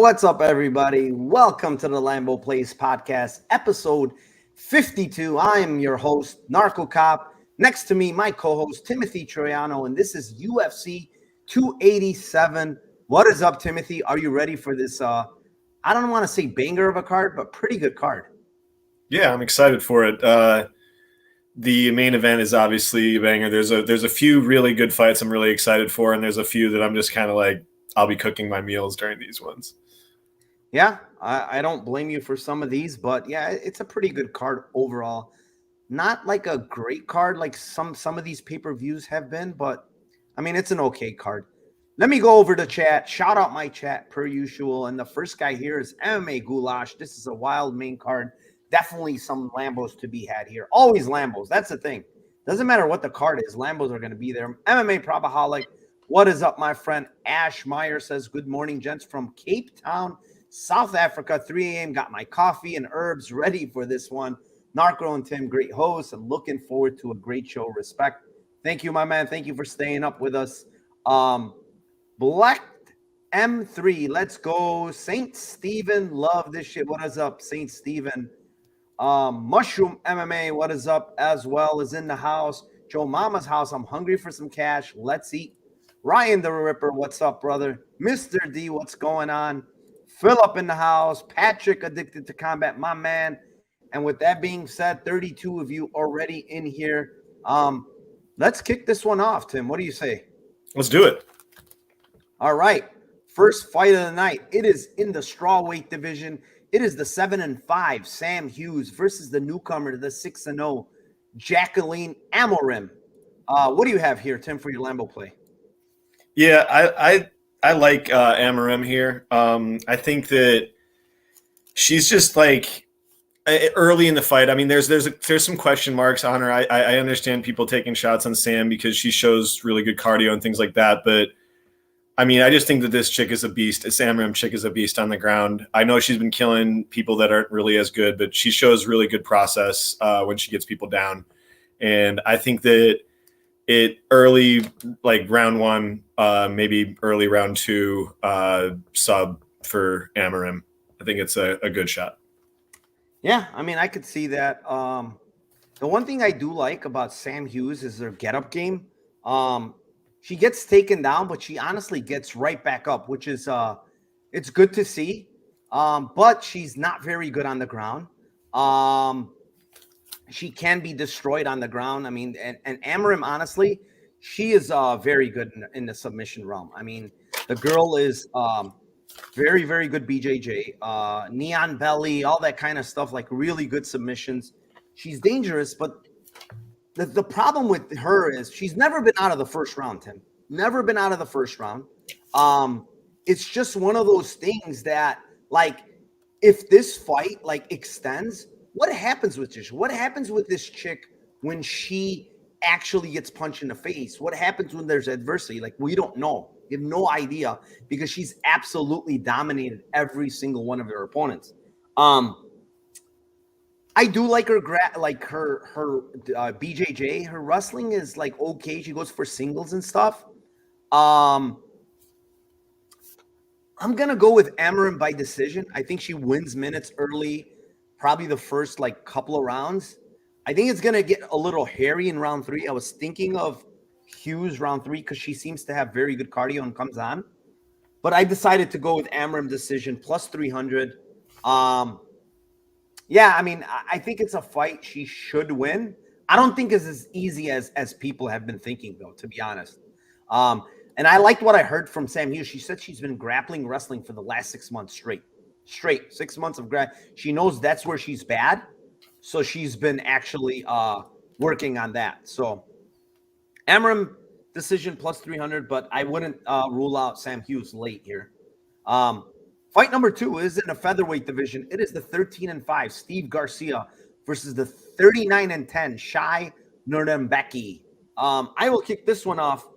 What's up, everybody? Welcome to the Lambo Place podcast, episode 52. I am your host, Narco Cop. Next to me, my co-host, Timothy Troiano, and this is UFC 287. What is up, Timothy? Are you ready for this, I don't want to say banger of a card, but pretty good card? Yeah, I'm excited for it. The main event is obviously a banger. There's a few really good fights I'm really excited for, and there's a few that I'm just kind of like, I'll be cooking my meals during these ones. Yeah, I don't blame you for some of these, but yeah, it's a pretty good card overall. Not like a great card like some of these pay-per-views have been, but I mean, it's an okay card. Let me go over to chat. Shout out my chat per usual. And the first guy here is MMA Goulash. This is a wild main card. Definitely some Lambos to be had here. Always Lambos. That's the thing. Doesn't matter what the card is. Lambos are going to be there. MMA Probaholic. What is up, my friend? Ash Meyer says, good morning, gents, from Cape Town, South Africa, 3 a.m. Got my coffee and herbs ready for this one. Narco and Tim, great hosts, and looking forward to a great show. Respect. Thank you, my man. Thank you for staying up with us. Black M3, let's go. Saint Stephen, love this shit. What is up, Saint Stephen? Mushroom MMA, what is up, as well, is in the house. Joe Mama's house. I'm hungry for some cash. Let's eat. Ryan the Ripper, what's up, brother? Mr. D, what's going on? Philip in the house. Patrick, addicted to combat, my man. And with that being said, 32 of you already in here. Let's kick this one off, Tim. What do you say? Let's do it. All right. First fight of the night. It is in the strawweight division. It is the 7-5 Sam Hughes versus the newcomer to the 6-0 Jacqueline Amorim. What do you have here, Tim, for your Lambo play? Yeah, I like Amorim here. I think that she's just like early in the fight. I mean, there's some question marks on her. I understand people taking shots on Sam because she shows really good cardio and things like that, but I mean, I just think that this chick is a beast. This Amorim chick is a beast on the ground. I know she's been killing people that aren't really as good, but she shows really good process when she gets people down. And I think that early, like round one, maybe early round two, sub for Amorim. I think it's a good shot. Yeah, I mean, I could see that. The one thing I do like about Sam Hughes is their get-up game. She gets taken down, but she honestly gets right back up, which is it's good to see. But she's not very good on the ground. She can be destroyed on the ground. I mean, and Amorim, honestly, she is very good in the submission realm. I mean, the girl is very, very good BJJ, neon belly, all that kind of stuff, like really good submissions. She's dangerous, but the problem with her is she's never been out of the first round, Tim. Never been out of the first round. It's just one of those things that, like, if this fight, like, extends, what happens with this? What happens with this chick when she actually gets punched in the face? What happens when there's adversity? Like, we don't know. We have no idea because she's absolutely dominated every single one of her opponents. I do like her, her BJJ. Her wrestling is like okay. She goes for singles and stuff. I'm gonna go with Amorim by decision. I think she wins minutes early, probably the first like couple of rounds. I think it's gonna get a little hairy in round 3. I was thinking of Hughes round 3 because she seems to have very good cardio and comes on, but I decided to go with Amorim decision plus 300. Yeah, I mean, I think it's a fight she should win. I don't think it's as easy as people have been thinking, though, to be honest. And I liked what I heard from Sam Hughes. She said she's been grappling wrestling for the last 6 months straight. 6 months of She knows that's where she's bad. So she's been actually working on that. So Amorim decision plus 300, but I wouldn't rule out Sam Hughes late here. Fight number 2 is in a featherweight division. It is the 13-5 Steve Garcia versus the 39-10 Shai Nurmagomedov. I will kick this one off.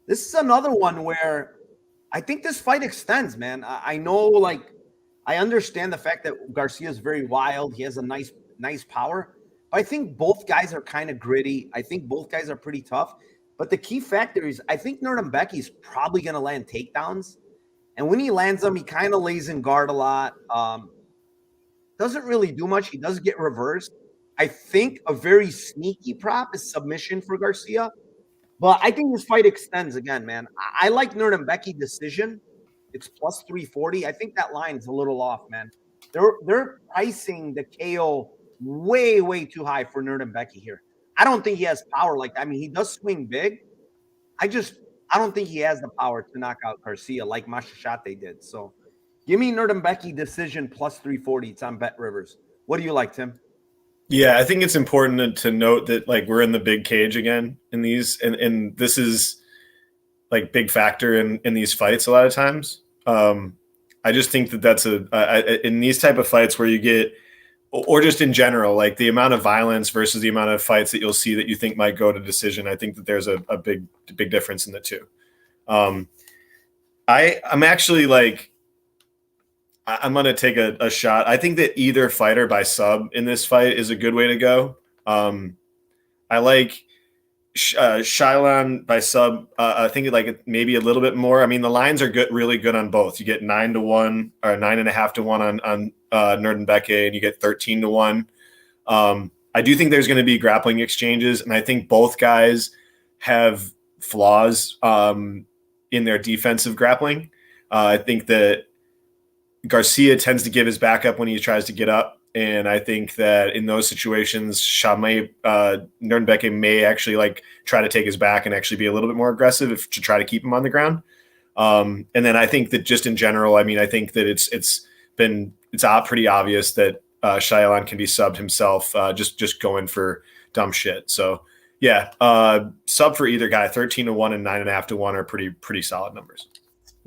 This is another one where I think this fight extends, man. I know, like, I understand the fact that Garcia is very wild. He has a nice power. But I think both guys are kind of gritty. I think both guys are pretty tough. But the key factor is I think Nurmagomedov is probably going to land takedowns. And when he lands them, he kind of lays in guard a lot. Doesn't really do much. He does get reversed. I think a very sneaky prop is submission for Garcia. But I think this fight extends again, man. I like Nurmagomedov decision. It's plus 340. I think that line's a little off, man. They're pricing the KO way, way too high for Nurmagomedov here. I don't think he has power like that. I mean, he does swing big. I don't think he has the power to knock out Garcia like Meerschaert did. So give me Nurmagomedov decision plus 340. It's on Bet Rivers. What do you like, Tim? Yeah, I think it's important to note that like we're in the big cage again in these, and this is like big factor in these fights a lot of times. I just think that that's in these type of fights where you get, or just in general, like the amount of violence versus the amount of fights that you'll see that you think might go to decision. I think that there's a big difference in the two. I'm actually like, I'm going to take a shot. I think that either fighter by sub in this fight is a good way to go. I like Shylon by sub. I think like maybe a little bit more. I mean, the lines are good, really good on both. You get 9-1 or 9.5-1 on Nurmagomedov, and you get 13-1. I do think there's going to be grappling exchanges, and I think both guys have flaws in their defensive grappling. I think that Garcia tends to give his back up when he tries to get up. And I think that in those situations, Nurmagomedov may actually like try to take his back and actually be a little bit more aggressive to try to keep him on the ground. And then I think that just in general, I mean, I think that it's pretty obvious that Shylon can be subbed himself, just going for dumb shit. So yeah, sub for either guy, 13-1 and 9.5-1 are pretty solid numbers.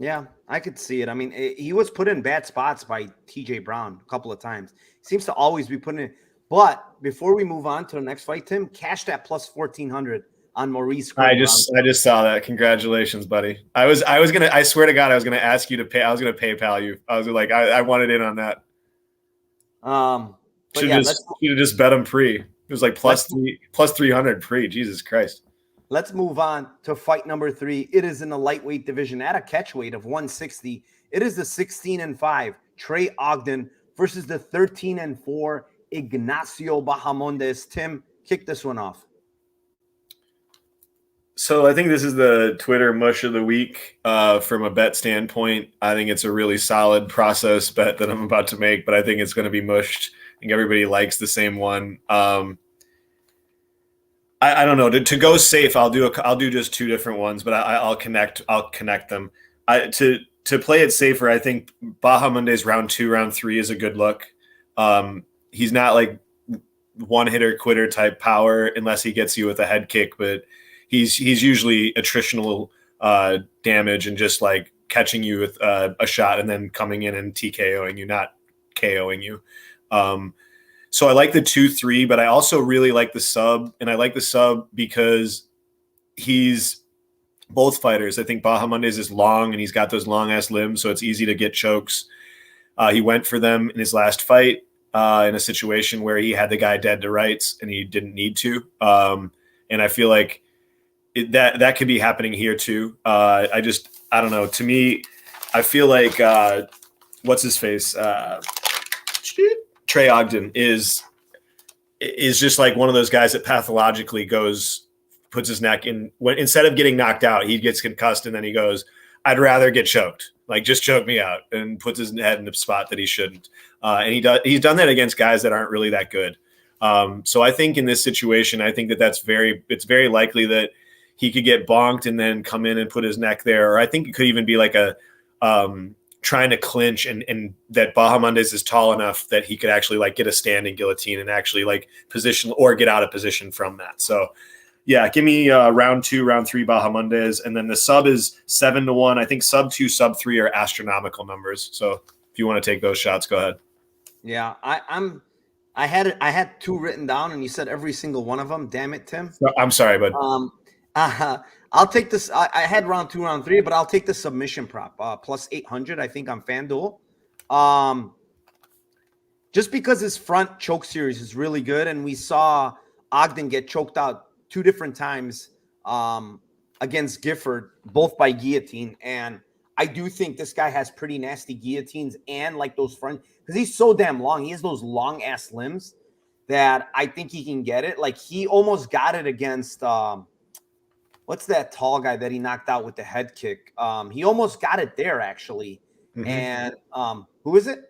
Yeah, I could see it. I mean, he was put in bad spots by TJ Brown a couple of times. Seems to always be put in. But before we move on to the next fight, Tim, cash that plus 1,400 on Maurice. I just saw that. Congratulations, buddy. I swear to God, I was gonna ask you to pay. I was gonna PayPal you. I was like, I wanted in on that. Should have just bet him pre. It was like plus 300 pre. Jesus Christ. Let's move on to fight number 3. It is in the lightweight division at a catch weight of 160. It is the 16-5 Trey Ogden versus the 13-4 Ignacio Bahamondes. Tim, kick this one off. So I think this is the Twitter mush of the week from a bet standpoint. I think it's a really solid process bet that I'm about to make, but I think it's going to be mushed. I think everybody likes the same one. I don't know. To go safe, I'll do just 2 different ones, but I'll connect them. To play it safer, I think Bahamondes round 2, round 3 is a good look. He's not like one hitter quitter type power unless he gets you with a head kick, but he's usually attritional damage and just like catching you with a shot and then coming in and TKOing you, not KOing you. So I like the 2-3, but I also really like the sub, and I like the sub because he's both fighters. I think Bahamondes is long, and he's got those long-ass limbs, so it's easy to get chokes. He went for them in his last fight in a situation where he had the guy dead to rights, and he didn't need to. And I feel like that could be happening here too. I don't know. To me, I feel like what's his face? Trey Ogden is just like one of those guys that pathologically puts his neck in instead of getting knocked out, he gets concussed and then he goes, I'd rather get choked. Like just choke me out, and puts his head in a spot that he shouldn't. And he's done that against guys that aren't really that good. So I think in this situation, I think it's very likely that he could get bonked and then come in and put his neck there. Or I think it could even be like a trying to clinch and that Bahamondes is tall enough that he could actually like get a standing guillotine and actually like position or get out of position from that. So yeah, give me round 2, round 3 Bahamondes, and then the sub is 7-1. I think sub 2, sub 3 are astronomical numbers. So if you want to take those shots, go ahead. Yeah, I had 2 written down, and you said every single one of them. Damn it, Tim. I'm sorry, bud. I'll take this. I had round 2, round 3, but I'll take the submission prop plus 800. I think on FanDuel. Just because his front choke series is really good, and we saw Ogden get choked out 2 different times against Gifford, both by guillotine. And I do think this guy has pretty nasty guillotines and like those front, because he's so damn long. He has those long ass limbs that I think he can get it. Like he almost got it against what's that tall guy that he knocked out with the head kick? He almost got it there actually. Mm-hmm. And who is it?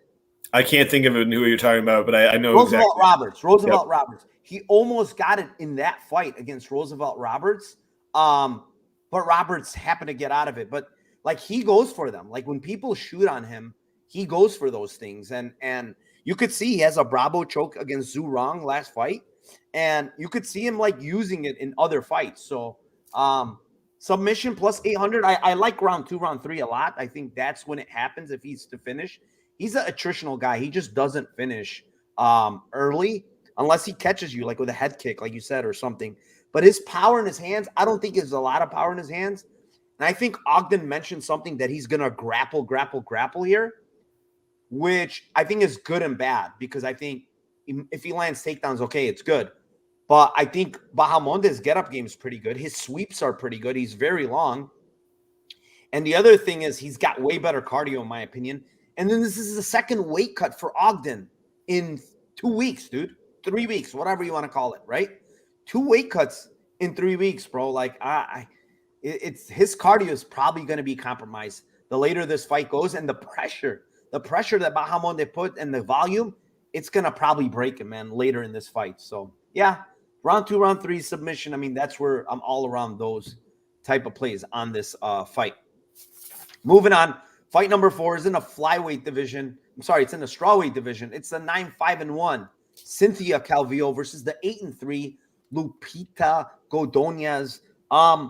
I can't think of who you're talking about, but I know Roosevelt exactly. Roberts. Roosevelt Roberts. He almost got it in that fight against Roosevelt Roberts. But Roberts happened to get out of it. But like he goes for them. Like when people shoot on him, he goes for those things. And you could see he has a Bravo choke against Zhu Rong last fight. And you could see him like using it in other fights. So submission plus 800. I like round 2, round 3 a lot. I think that's when it happens if he's to finish. He's an attritional guy. He just doesn't finish early unless he catches you like with a head kick, like you said, or something. But his power in his hands, I don't think there's a lot of power in his hands. And I think Ogden mentioned something that he's going to grapple here, which I think is good and bad because I think if he lands takedowns, okay, it's good. But I think Bahamondes' get-up game is pretty good. His sweeps are pretty good. He's very long. And the other thing is he's got way better cardio, in my opinion. And then this is the second weight cut for Ogden in 2 weeks, dude. 3 weeks, whatever you want to call it, right? 2 weight cuts in 3 weeks, bro. Like, it's his cardio is probably going to be compromised the later this fight goes. And the pressure that Bahamondes put and the volume, it's going to probably break him, man, later in this fight. So, yeah, round 2, round 3 submission. I mean, that's where I'm all around those type of plays on this fight. Moving on. Fight number 4 is in a flyweight division. I'm sorry, it's in the strawweight division. It's the 9-5-1 Cynthia Calvillo versus the 8-3 Lupita Godinez. I'm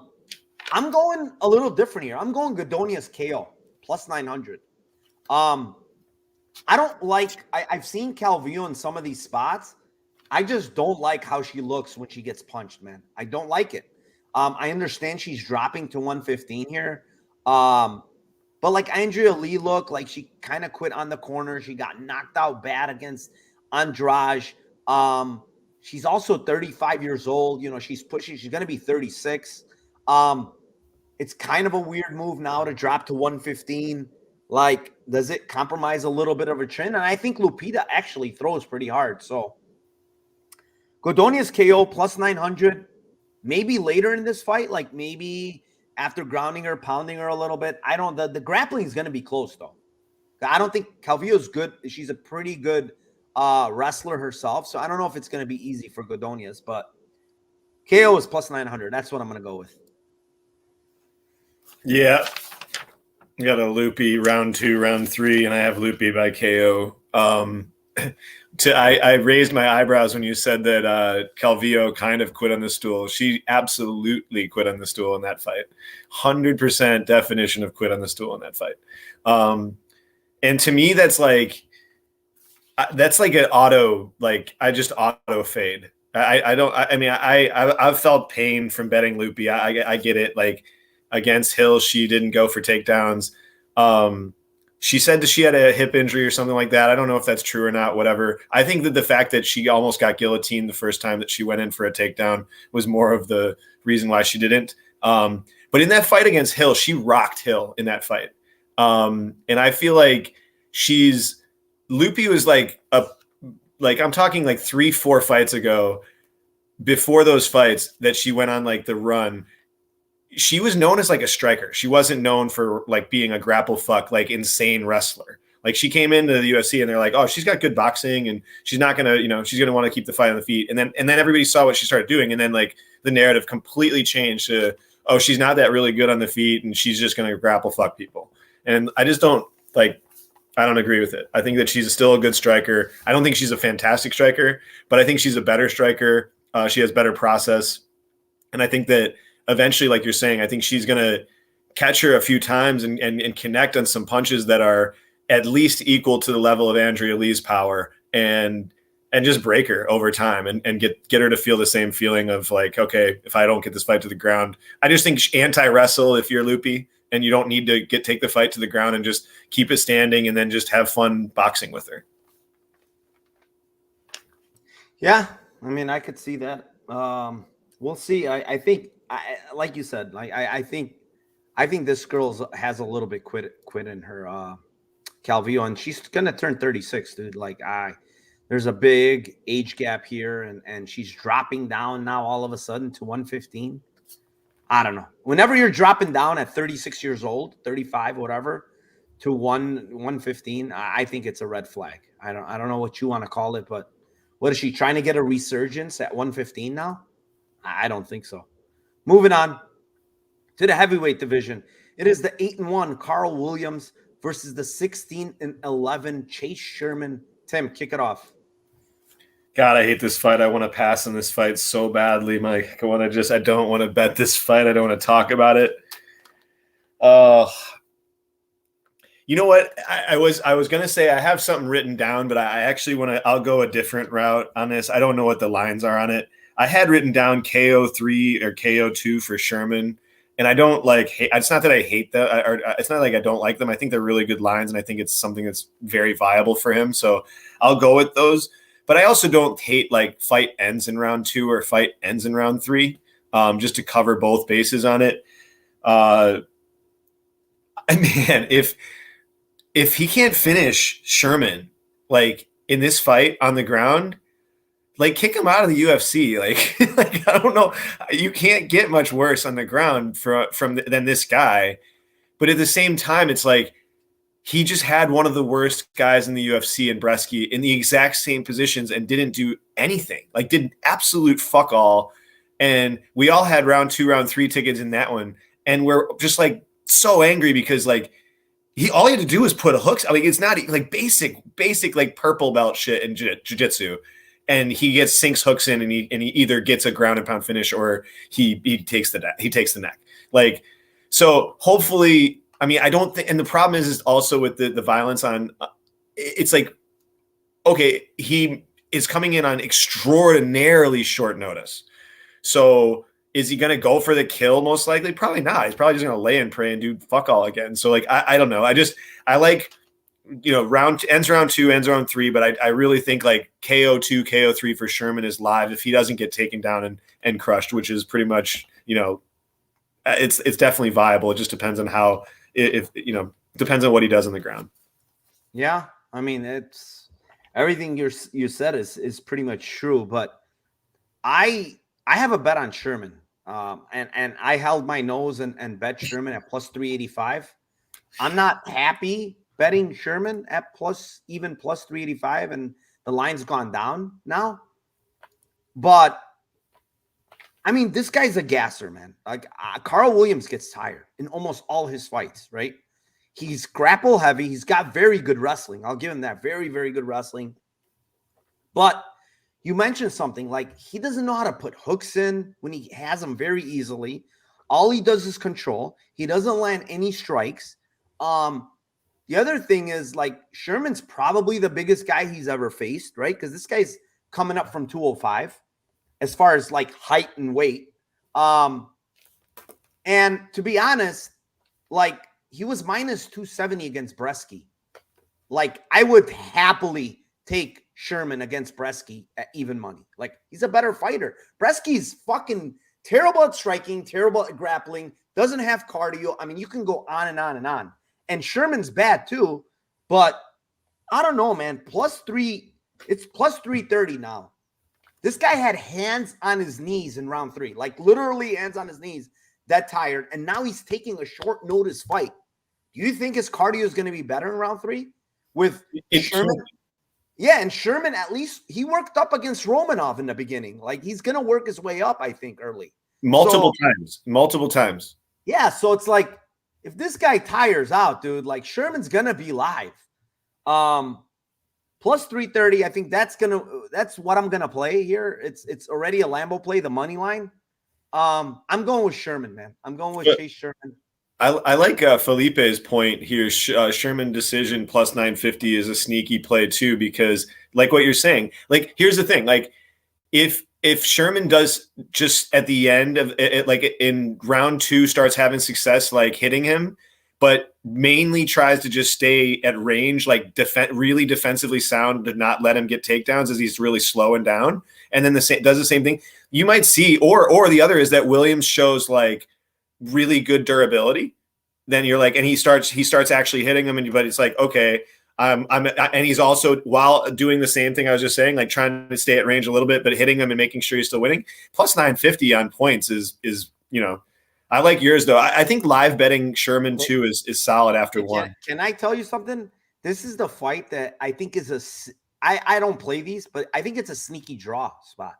going a little different here. I'm going Godinez KO plus 900. I don't like. I've seen Calvillo in some of these spots. I just don't like how she looks when she gets punched, man. I don't like it. I understand she's dropping to 115 here. But like Andrea Lee looked like she kind of quit on the corner. She got knocked out bad against Andrade. She's also 35 years old. You know, she's pushing. She's going to be 36. It's kind of a weird move now to drop to 115. Like, does it compromise a little bit of her chin? And I think Lupita actually throws pretty hard. So Godinez KO plus 900. Maybe later in this fight, like maybe after grounding her, pounding her a little bit. The grappling is going to be close, though. I don't think Calvillo's good. She's a pretty good wrestler herself, so I don't know if it's going to be easy for Godinez, but KO is plus 900. That's what I'm going to go with. Yeah. I got a Loopy round 2, round 3, and I have Loopy by KO. I raised my eyebrows when you said that Calvillo kind of quit on the stool. She absolutely quit on the stool in that fight. 100% definition of quit on the stool in that fight. And to me, that's like an auto, like I just auto fade. I've felt pain from betting Loopy. I get it. Like against Hill, she didn't go for takedowns. She said that she had a hip injury or something like that. I don't know if that's true or not, whatever. I think that the fact that she almost got guillotined the first time that she went in for a takedown was more of the reason why she didn't. But in that fight against Hill, she rocked Hill in that fight. And I feel like Loopy was like I'm talking like 3-4 fights ago, before those fights that she went on like the run, she was known as like a striker. She wasn't known for like being a grapple fuck, like insane wrestler. Like she came into the UFC and they're like, oh, she's got good boxing and she's not going to, she's going to want to keep the fight on the feet. And then everybody saw what she started doing. And then like the narrative completely changed to, oh, she's not that really good on the feet and she's just going to grapple fuck people. And I just don't I don't agree with it. I think that she's still a good striker. I don't think she's a fantastic striker, but I think she's a better striker. She has better process. And I think that eventually, like you're saying, I think she's going to catch her a few times and connect on some punches that are at least equal to the level of Andrea Lee's power and just break her over time and get her to feel the same feeling of like, okay, if I don't get this fight to the ground, I just think anti-wrestle if you're Loopy and you don't need to take the fight to the ground and just keep it standing and then just have fun boxing with her. Yeah, I mean, I could see that. We'll see. I think, like you said, like I think I think this girl has a little bit quit in her Calvillo, and she's gonna turn 36, dude. Like there's a big age gap here, and she's dropping down now all of a sudden to 115. I don't know. Whenever you're dropping down at 36 years old, 35, whatever, to 115, I think it's a red flag. I don't know what you want to call it, but what is she trying to get a resurgence at 115 now? I don't think so. Moving on to the heavyweight division. It is the 8-1 Carl Williams versus the 16-11 Chase Sherman. Tim, kick it off. God, I hate this fight. I want to pass on this fight so badly, Mike. I don't want to bet this fight. I don't want to talk about it. You know what? I was going to say I have something written down, but I actually I'll go a different route on this. I don't know what the lines are on it. I had written down KO3 or KO2 for Sherman. And I don't it's not that I hate them, or it's not like I don't like them. I think they're really good lines, and I think it's something that's very viable for him. So I'll go with those. But I also don't hate fight ends in round 2 or fight ends in round 3, just to cover both bases on it. Man, if he can't finish Sherman in this fight on the ground, kick him out of the UFC. I don't know. You can't get much worse on the ground than this guy. But at the same time, it's he just had one of the worst guys in the UFC in Bresky in the exact same positions and didn't do anything. Did absolute fuck all. And we all had round 2, round 3 tickets in that one. And we're just so angry because all he had to do was put a hooks. It's not basic purple belt shit in jiu-jitsu. And he sinks hooks in, and he either gets a ground and pound finish or he takes the neck. So hopefully, I don't think. And the problem is also with the violence on. It's okay, he is coming in on extraordinarily short notice. So is he going to go for the kill? Most likely, probably not. He's probably just going to lay and pray and do fuck all again. So I don't know. I like. Ends round 2, ends round 3, but I really think KO2, KO3 for Sherman is live if he doesn't get taken down and crushed, which is pretty much, it's definitely viable. It just depends on how, depends on what he does on the ground. Yeah. It's everything you said is pretty much true, but I have a bet on Sherman. And I held my nose and bet Sherman at plus 385. I'm not happy betting Sherman at plus 385, and the line's gone down now. But this guy's a gasser, man. Carl Williams gets tired in almost all his fights, right? He's grapple heavy. He's got very good wrestling. I'll give him that. Very, very good wrestling. But you mentioned something he doesn't know how to put hooks in when he has them very easily. All he does is control. He doesn't land any strikes. The other thing is Sherman's probably the biggest guy he's ever faced, right? Because this guy's coming up from 205 as far as height and weight. And to be honest, he was minus 270 against Bresky. I would happily take Sherman against Bresky at even money. He's a better fighter. Bresky's fucking terrible at striking, terrible at grappling, doesn't have cardio. You can go on and on and on. And Sherman's bad too, but I don't know, man. It's plus 330 now. This guy had hands on his knees in round 3, literally hands on his knees, that tired. And now he's taking a short notice fight. Do you think his cardio is going to be better in round 3 with Sherman? Yeah, and Sherman, at least he worked up against Romanov in the beginning. He's going to work his way up, I think, early. Multiple times. Yeah, so it's if this guy tires out, dude, Sherman's gonna be live. Plus 330. I think that's what I'm gonna play here. It's already a Lambo play, the money line. I'm going with Sherman, man. I'm going with Chase Sherman. I like Felipe's point here. Sherman decision plus 950 is a sneaky play too, because what you're saying, here's the thing, if Sherman does just at the end of it, in round 2 starts having success, hitting him, but mainly tries to just stay at range, really defensively sound to not let him get takedowns as he's really slowing down. And then does the same thing. You might see, or the other is that Williams shows really good durability then you're like, and he starts actually hitting him, but it's like, okay, and he's also, while doing the same thing I was just saying, like trying to stay at range a little bit, but hitting him and making sure he's still winning. Plus 950 on points is I like yours though. I think live betting Sherman too is solid after one. Can I tell you something? This is the fight that I think is I don't play these, but I think it's a sneaky draw spot.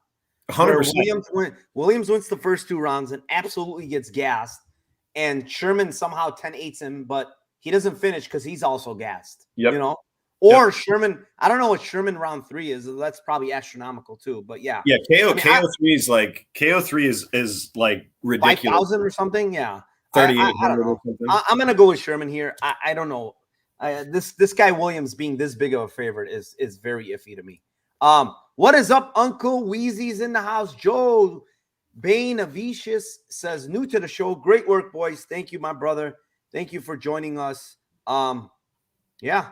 100%. Williams wins the first 2 rounds and absolutely gets gassed, and Sherman somehow 10-8s him, but he doesn't finish because he's also gassed. Yep. Or Sherman, I don't know what Sherman round 3 is. That's probably astronomical too. But yeah. Yeah, KO3 is like KO3 is like ridiculous. 5,000 or something. Yeah. 3,800 or something. I'm gonna go with Sherman here. I don't know. This guy Williams being this big of a favorite is very iffy to me. What is up, Uncle Wheezy's in the house? Joe Bain Avicius says, new to the show. Great work, boys. Thank you, my brother. Thank you for joining us. Yeah.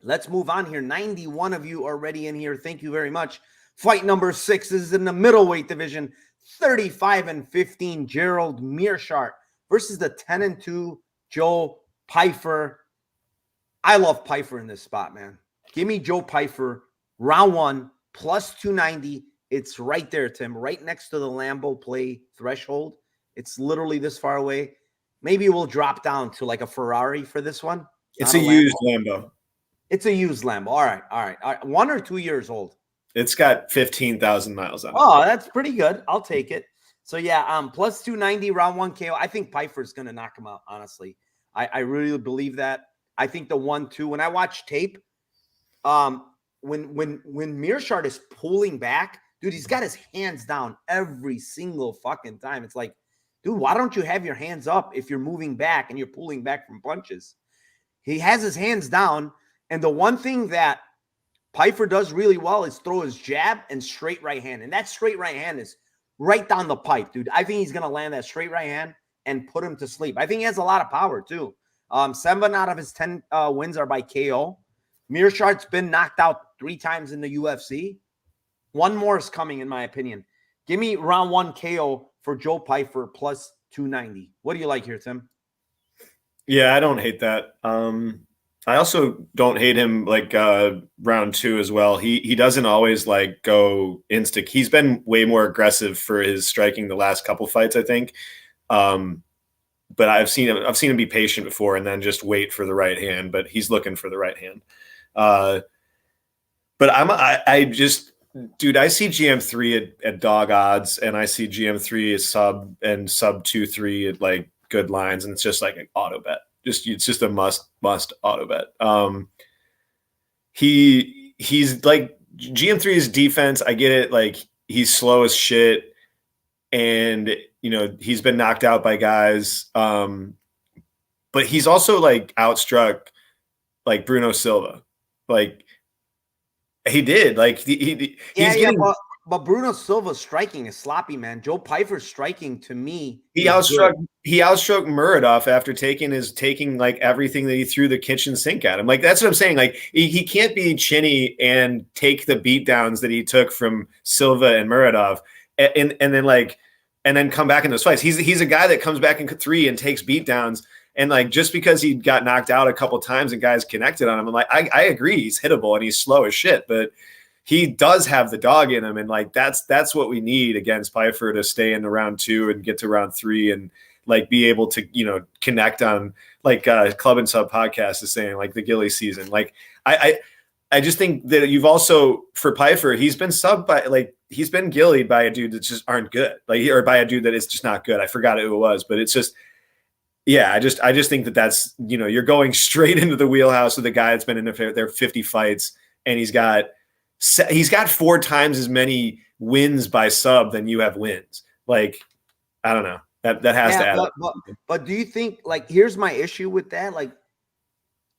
Let's move on here. 91 of you already in here. Thank you very much. Fight number 6 is in the middleweight division. 35-15, Gerald Meerschaert versus the 10-2, Joe Pyfer. I love Pyfer in this spot, man. Give me Joe Pyfer, round 1, plus 290. It's right there, Tim, right next to the Lambo play threshold. It's literally this far away. Maybe we'll drop down to like a Ferrari for this one. It's a used Lambo. It's a used Lambo. All right. 1 or 2 years old. It's got 15,000 miles on it. Oh, that's pretty good. I'll take it. So yeah, plus 290, round 1 KO. I think Pyfer's gonna knock him out, honestly. I really believe that. I think the 1-2, when I watch tape, when Meerschaert is pulling back, dude, he's got his hands down every single fucking time. It's like, dude, why don't you have your hands up if you're moving back and you're pulling back from punches? He has his hands down. And the one thing that Pyfer does really well is throw his jab and straight right hand. And that straight right hand is right down the pipe, dude. I think he's going to land that straight right hand and put him to sleep. I think he has a lot of power, too. 7 out of his 10 wins are by KO. Meerschaert's been knocked out 3 times in the UFC. 1 more is coming, in my opinion. Give me round 1 KO for Joe Pyfer plus 290. What do you like here, Tim? Yeah, I don't hate that. I also don't hate him like round 2 as well. He doesn't always like go insta. He's been way more aggressive for his striking the last couple fights, I think. But I've seen him be patient before and then just wait for the right hand. But he's looking for the right hand. But I just, dude, I see GM3 at dog odds, and I see GM3 as sub 2-3 at like good lines, and it's just like an auto bet. It's just a must auto bet. He's like GM3's defense. I get it. Like he's slow as shit, and he's been knocked out by guys. But he's also like outstruck like Bruno Silva. Like he did. Like he's getting. But Bruno Silva's striking is sloppy, man. Joe Pyfer's striking, to me, he outstruck Muradov after taking like everything that he threw the kitchen sink at him. Like that's what I'm saying. Like he can't be chinny and take the beatdowns that he took from Silva and Muradov, and then come back in those fights. He's a guy that comes back in 3 and takes beatdowns. And like just because he got knocked out a couple times and guys connected on him, I'm like, I agree, he's hittable and he's slow as shit, but he does have the dog in him, and like that's what we need against Pyfer to stay in the round 2 and get to round 3 and like be able to connect on like Club and Sub podcast is saying like the Gilly season. Like I just think that you've also for Pyfer, he's been subbed by he's been gillied by a dude that just aren't good, or by a dude that is just not good. I forgot who it was, but it's just. Yeah, I just think that's you're going straight into the wheelhouse with a guy that's been in their 50 fights, and he's got 4 times as many wins by sub than you have wins. Like, I don't know. That has to add up. But do you think, like, here's my issue with that. Like,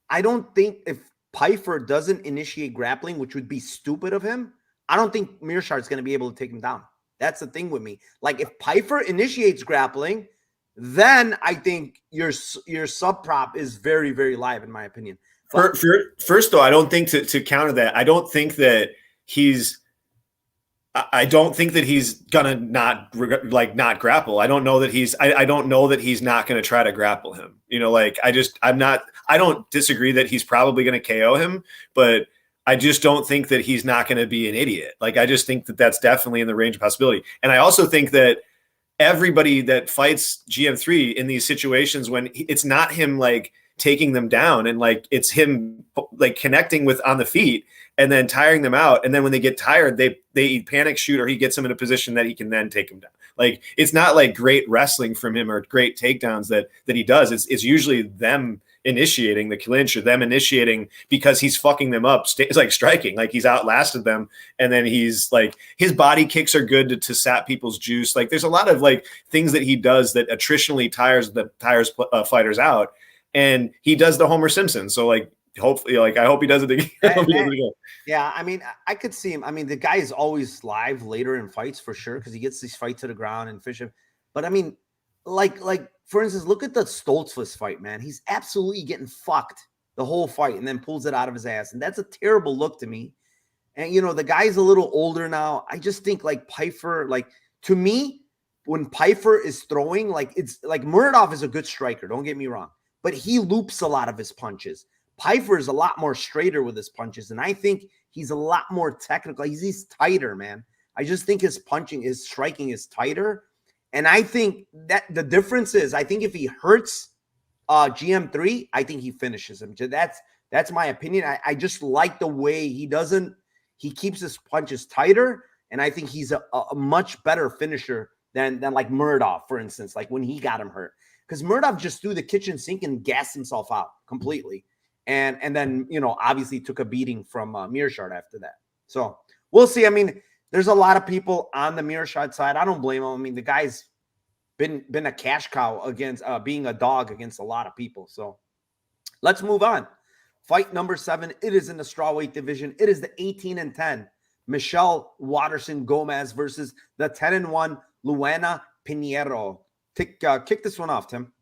I don't think if Pyfer doesn't initiate grappling, which would be stupid of him, I don't think Meerschaert's going to be able to take him down. That's the thing with me. Like, if Pyfer initiates grappling, then I think your sub prop is very, very live, in my opinion. But, first, though, I don't think to counter that, I don't think that he's I don't think that he's gonna not grapple. I don't know that I don't know that he's not gonna try to grapple him. I don't disagree that he's probably gonna KO him, but I just don't think that he's not gonna be an idiot. Like, I just think that that's definitely in the range of possibility. And I also think that everybody that fights GM3 in these situations, when it's not him like taking them down, and like it's him like connecting with on the feet and then tiring them out, and then when they get tired, they panic shoot, or he gets them in a position that he can then take them down. Like, it's not like great wrestling from him or great takedowns that he does. It's usually them initiating the clinch, or them initiating because he's fucking them up. It's like striking, like he's outlasted them, and then he's like, his body kicks are good to sap people's juice. Like, there's a lot of like things that he does that attritionally tires fighters out, and he does the Homer Simpson. So like, hopefully, like, I hope he does it again. Yeah, I mean, I could see him. I mean, the guy is always live later in fights for sure, because he gets these fights to the ground and fish him. But I mean, like for instance, look at the Stoltzfus fight, man. He's absolutely getting fucked the whole fight, and then pulls it out of his ass, and that's a terrible look to me. And the guy's a little older now. I just think like Pyfer, like, to me, when Pyfer is throwing, like, it's like Muradov is a good striker. Don't get me wrong, but he loops a lot of his punches. Pyfer is a lot more straighter with his punches, and I think he's a lot more technical. He's tighter, man. I just think his striking is tighter. And I think that the difference is, I think if he hurts GM3, I think he finishes him. That's my opinion. I just like the way he keeps his punches tighter, and I think he's a much better finisher than like Muradov, for instance, like when he got him hurt. Because Muradov just threw the kitchen sink and gassed himself out completely. And then, obviously took a beating from Meerschaert after that. So we'll see. I mean, there's a lot of people on the Meerschaert side. I don't blame him. I mean, the guy's been a cash cow against being a dog against a lot of people. So let's move on. Fight number 7. It is in the strawweight division. It is the 18-10 Michelle Waterson Gomez versus the 10-1 Luana Pinheiro. Kick this one off, Tim.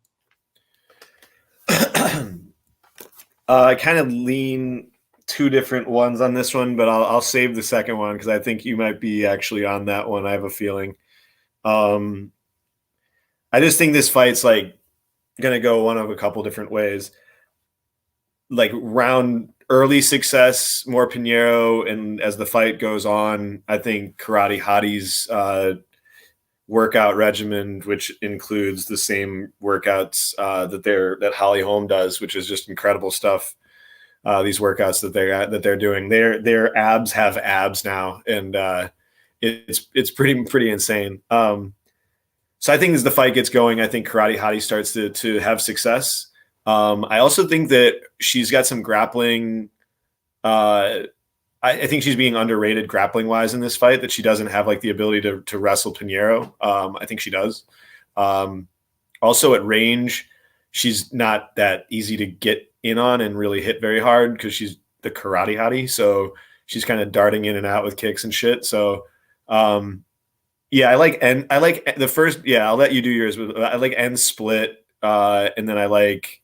I kind of lean two different ones on this one, but I'll save the second one because I think you might be actually on that one. I have a feeling. I just think this fight's like going to go one of a couple different ways. Like, round early success, more Pinheiro, and as the fight goes on, I think Karate Hottie's workout regimen, which includes the same workouts that Holly Holm does, which is just incredible stuff. These workouts that they're doing, their abs have abs now, and it's pretty insane. So I think as the fight gets going, I think Karate Hottie starts to have success. I also think that she's got some grappling. I think she's being underrated grappling wise in this fight, that she doesn't have like the ability to wrestle Pinheiro. I think she does. Also at range, she's not that easy to get in on and really hit very hard because she's the Karate Hottie. So she's kind of darting in and out with kicks and shit. So yeah, I like the first, yeah, I'll let you do yours, but I like end split. And then I like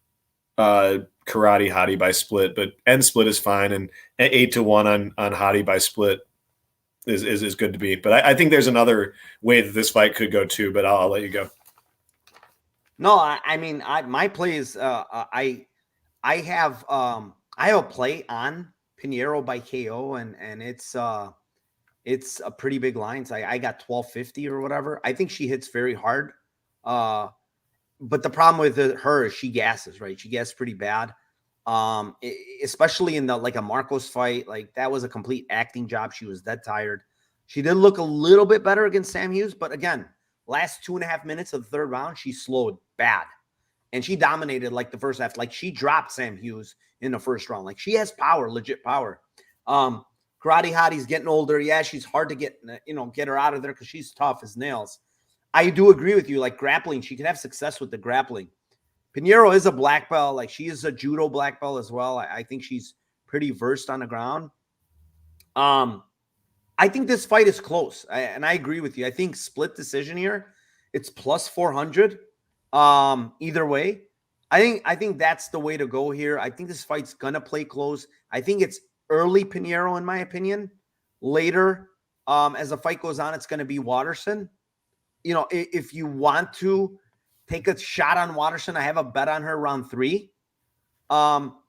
Karate Hottie by split, but end split is fine, and 8-1 on Hottie by split is good to beat. But I think there's another way that this fight could go too, but I'll let you go. No, I mean, my play is I have a play on Pinheiro by KO, and it's a pretty big line. So I got 1250 or whatever. I think she hits very hard. But the problem with her is she gasses, right? She gasses pretty bad. Especially in like a Marcos fight, like that was a complete acting job. She was dead tired. She did look a little bit better against Sam Hughes, but again, last 2.5 minutes of the third round, she slowed bad. And she dominated like the first half. Like, she dropped Sam Hughes in the first round. Like, she has power, legit power. Karate Hottie's getting older. Yeah, she's hard to get her out of there because she's tough as nails. I do agree with you. Like, grappling, she can have success with the grappling. Pinheiro is a black belt. Like, she is a judo black belt as well. I think she's pretty versed on the ground. I think this fight is close. And I agree with you. I think split decision here. It's plus 400. Either way. I think that's the way to go here. I think this fight's gonna play close. I think it's early Pinheiro, in my opinion. Later, as the fight goes on, it's going to be Waterson. You know, if you want to take a shot on Waterson, I have a bet on her round 3.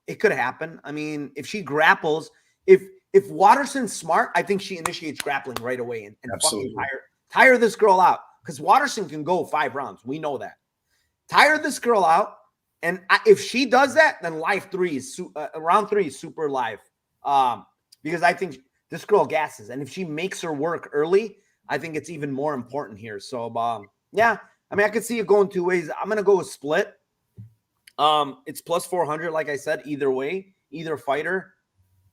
It could happen. I mean, if she grapples, if Waterson's smart, I think she initiates grappling right away and fucking tire this girl out, because Waterson can go 5 rounds. We know that. Tire this girl out, and if she does that, then round 3 is super live. Because I think this girl gasses, and if she makes her work early, I think it's even more important here. So, yeah, I mean, I could see it going 2 ways. I'm gonna go with split. It's plus 400, like I said, either way, either fighter.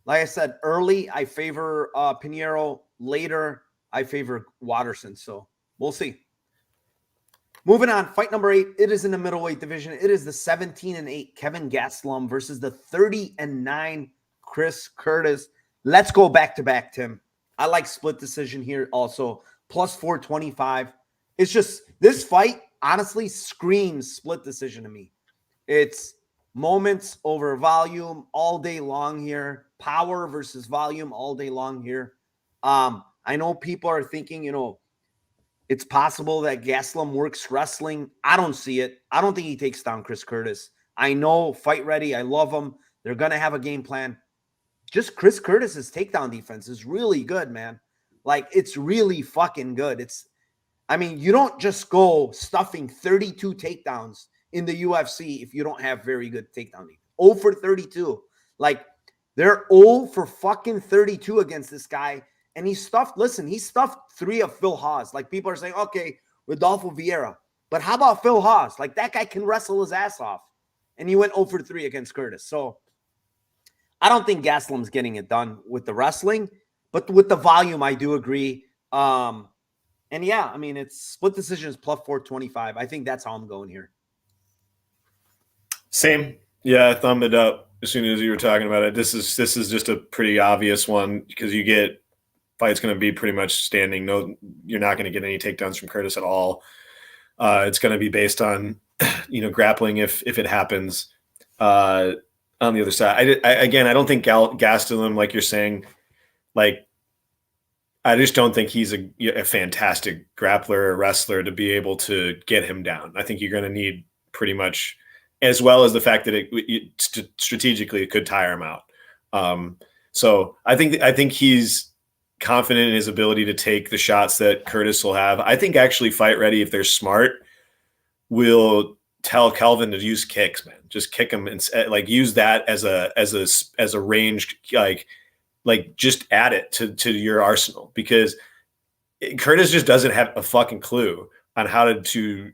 Like I said, early, I favor Pinheiro. Later, I favor Waterson. So we'll see. Moving on, fight number 8. It is in the middleweight division. It is the 17-8 Kevin Gastelum versus the 30-9 Chris Curtis. Let's go back-to-back, Tim. I like split decision here also. Plus 425. It's just, this fight honestly screams split decision to me. It's moments over volume all day long here. Power versus volume all day long here. I know people are thinking, you know, it's possible that Gastelum works wrestling. I don't see it. I don't think he takes down Chris Curtis. I know, fight ready. I love him. They're going to have a game plan. Just Chris Curtis's takedown defense is really good, man. Like, it's really fucking good. I mean, you don't just go stuffing 32 takedowns in the UFC if you don't have very good takedown defense. 0 for 32. Like, they're 0 for fucking 32 against this guy. And he stuffed 3 of Phil Hawes. Like, people are saying, okay, Rodolfo Vieira. But how about Phil Hawes? Like, that guy can wrestle his ass off. And he went 0 for 3 against Curtis. So I don't think Gastelum's getting it done with the wrestling. But with the volume, I do agree. And yeah, I mean, it's split decisions plus 425. I think that's how I'm going here. Same. Yeah, I thumbed it up as soon as you were talking about it. This is just a pretty obvious one, because you get fight's going to be pretty much standing. No, you're not going to get any takedowns from Curtis at all. It's going to be based on, you know, grappling if it happens on the other side. I don't think Gastelum, like you're saying, like, I just don't think he's a fantastic grappler or wrestler to be able to get him down. I think you're going to need pretty much, as well as the fact that it strategically it could tire him out. So I think he's confident in his ability to take the shots that Curtis will have. I think actually Fight Ready, if they're smart, will tell Kelvin to use kicks, man. Just kick him and like use that as a ranged, like just add it to your arsenal, because Curtis just doesn't have a fucking clue on how to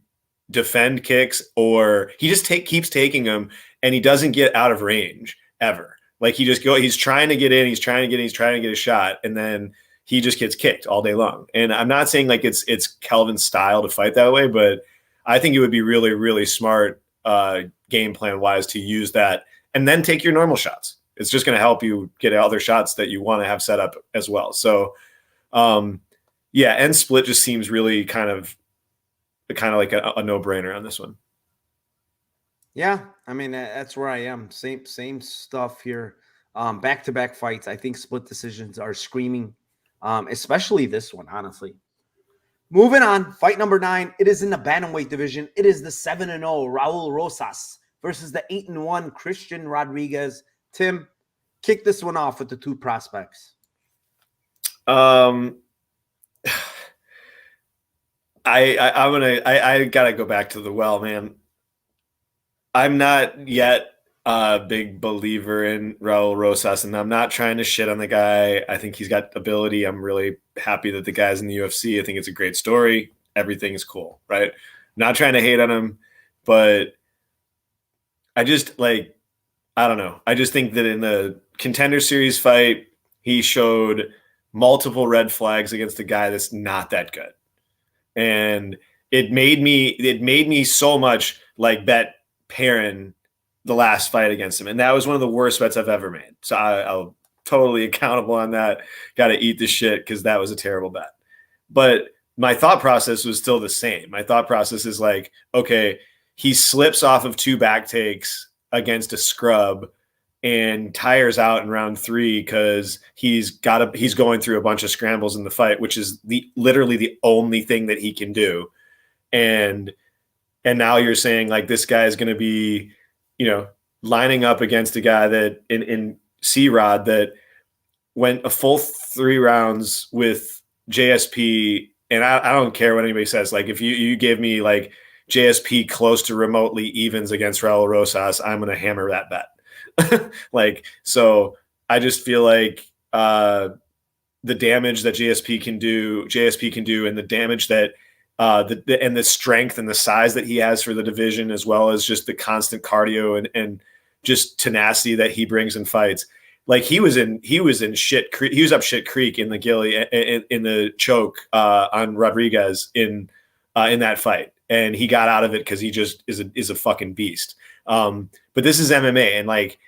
defend kicks, or he just keeps taking them and he doesn't get out of range ever. Like, he's trying to get in, he's trying to get a shot, and then he just gets kicked all day long. And I'm not saying like it's Kelvin's style to fight that way, but I think it would be really, really smart game plan wise to use that and then take your normal shots. It's just going to help you get other shots that you want to have set up as well. So, yeah, and split just seems really kind of like a no-brainer on this one. Yeah, I mean, that's where I am. Same stuff here. Back-to-back fights. I think split decisions are screaming, especially this one, honestly. Moving on, fight number 9. It is in the bantamweight division. It is the 7-0 Raul Rosas versus the 8-1 Christian Rodriguez. Tim, kick this one off with the 2 prospects. I gotta go back to the well, man. I'm not yet a big believer in Raul Rosas, and I'm not trying to shit on the guy. I think he's got ability. I'm really happy that the guy's in the UFC. I think it's a great story. Everything is cool, right? Not trying to hate on him, but I just I don't know. I just think that in the Contender Series fight, he showed multiple red flags against a guy that's not that good. And it made me so much like bet Perrin the last fight against him. And that was one of the worst bets I've ever made. So I'll totally accountable on that. Got to eat the shit because that was a terrible bet. But my thought process was still the same. My thought process is like, okay, he slips off of 2 back takes against a scrub and tires out in round 3 because he's going through a bunch of scrambles in the fight, which is literally the only thing that he can do. And now you're saying like this guy is going to be, lining up against a guy that in C-Rod that went a full 3 rounds with JSP. And I don't care what anybody says. Like if you give me like JSP close to remotely evens against Raul Rosas, I'm going to hammer that bet. So I just feel like the damage that JSP can do, and the damage that and the strength and the size that he has for the division, as well as just the constant cardio and just tenacity that he brings in fights. Like he was in shit creek. He was up shit creek in the Gilly in the choke on Rodriguez in that fight, and he got out of it because he just is a fucking beast. But this is MMA, and like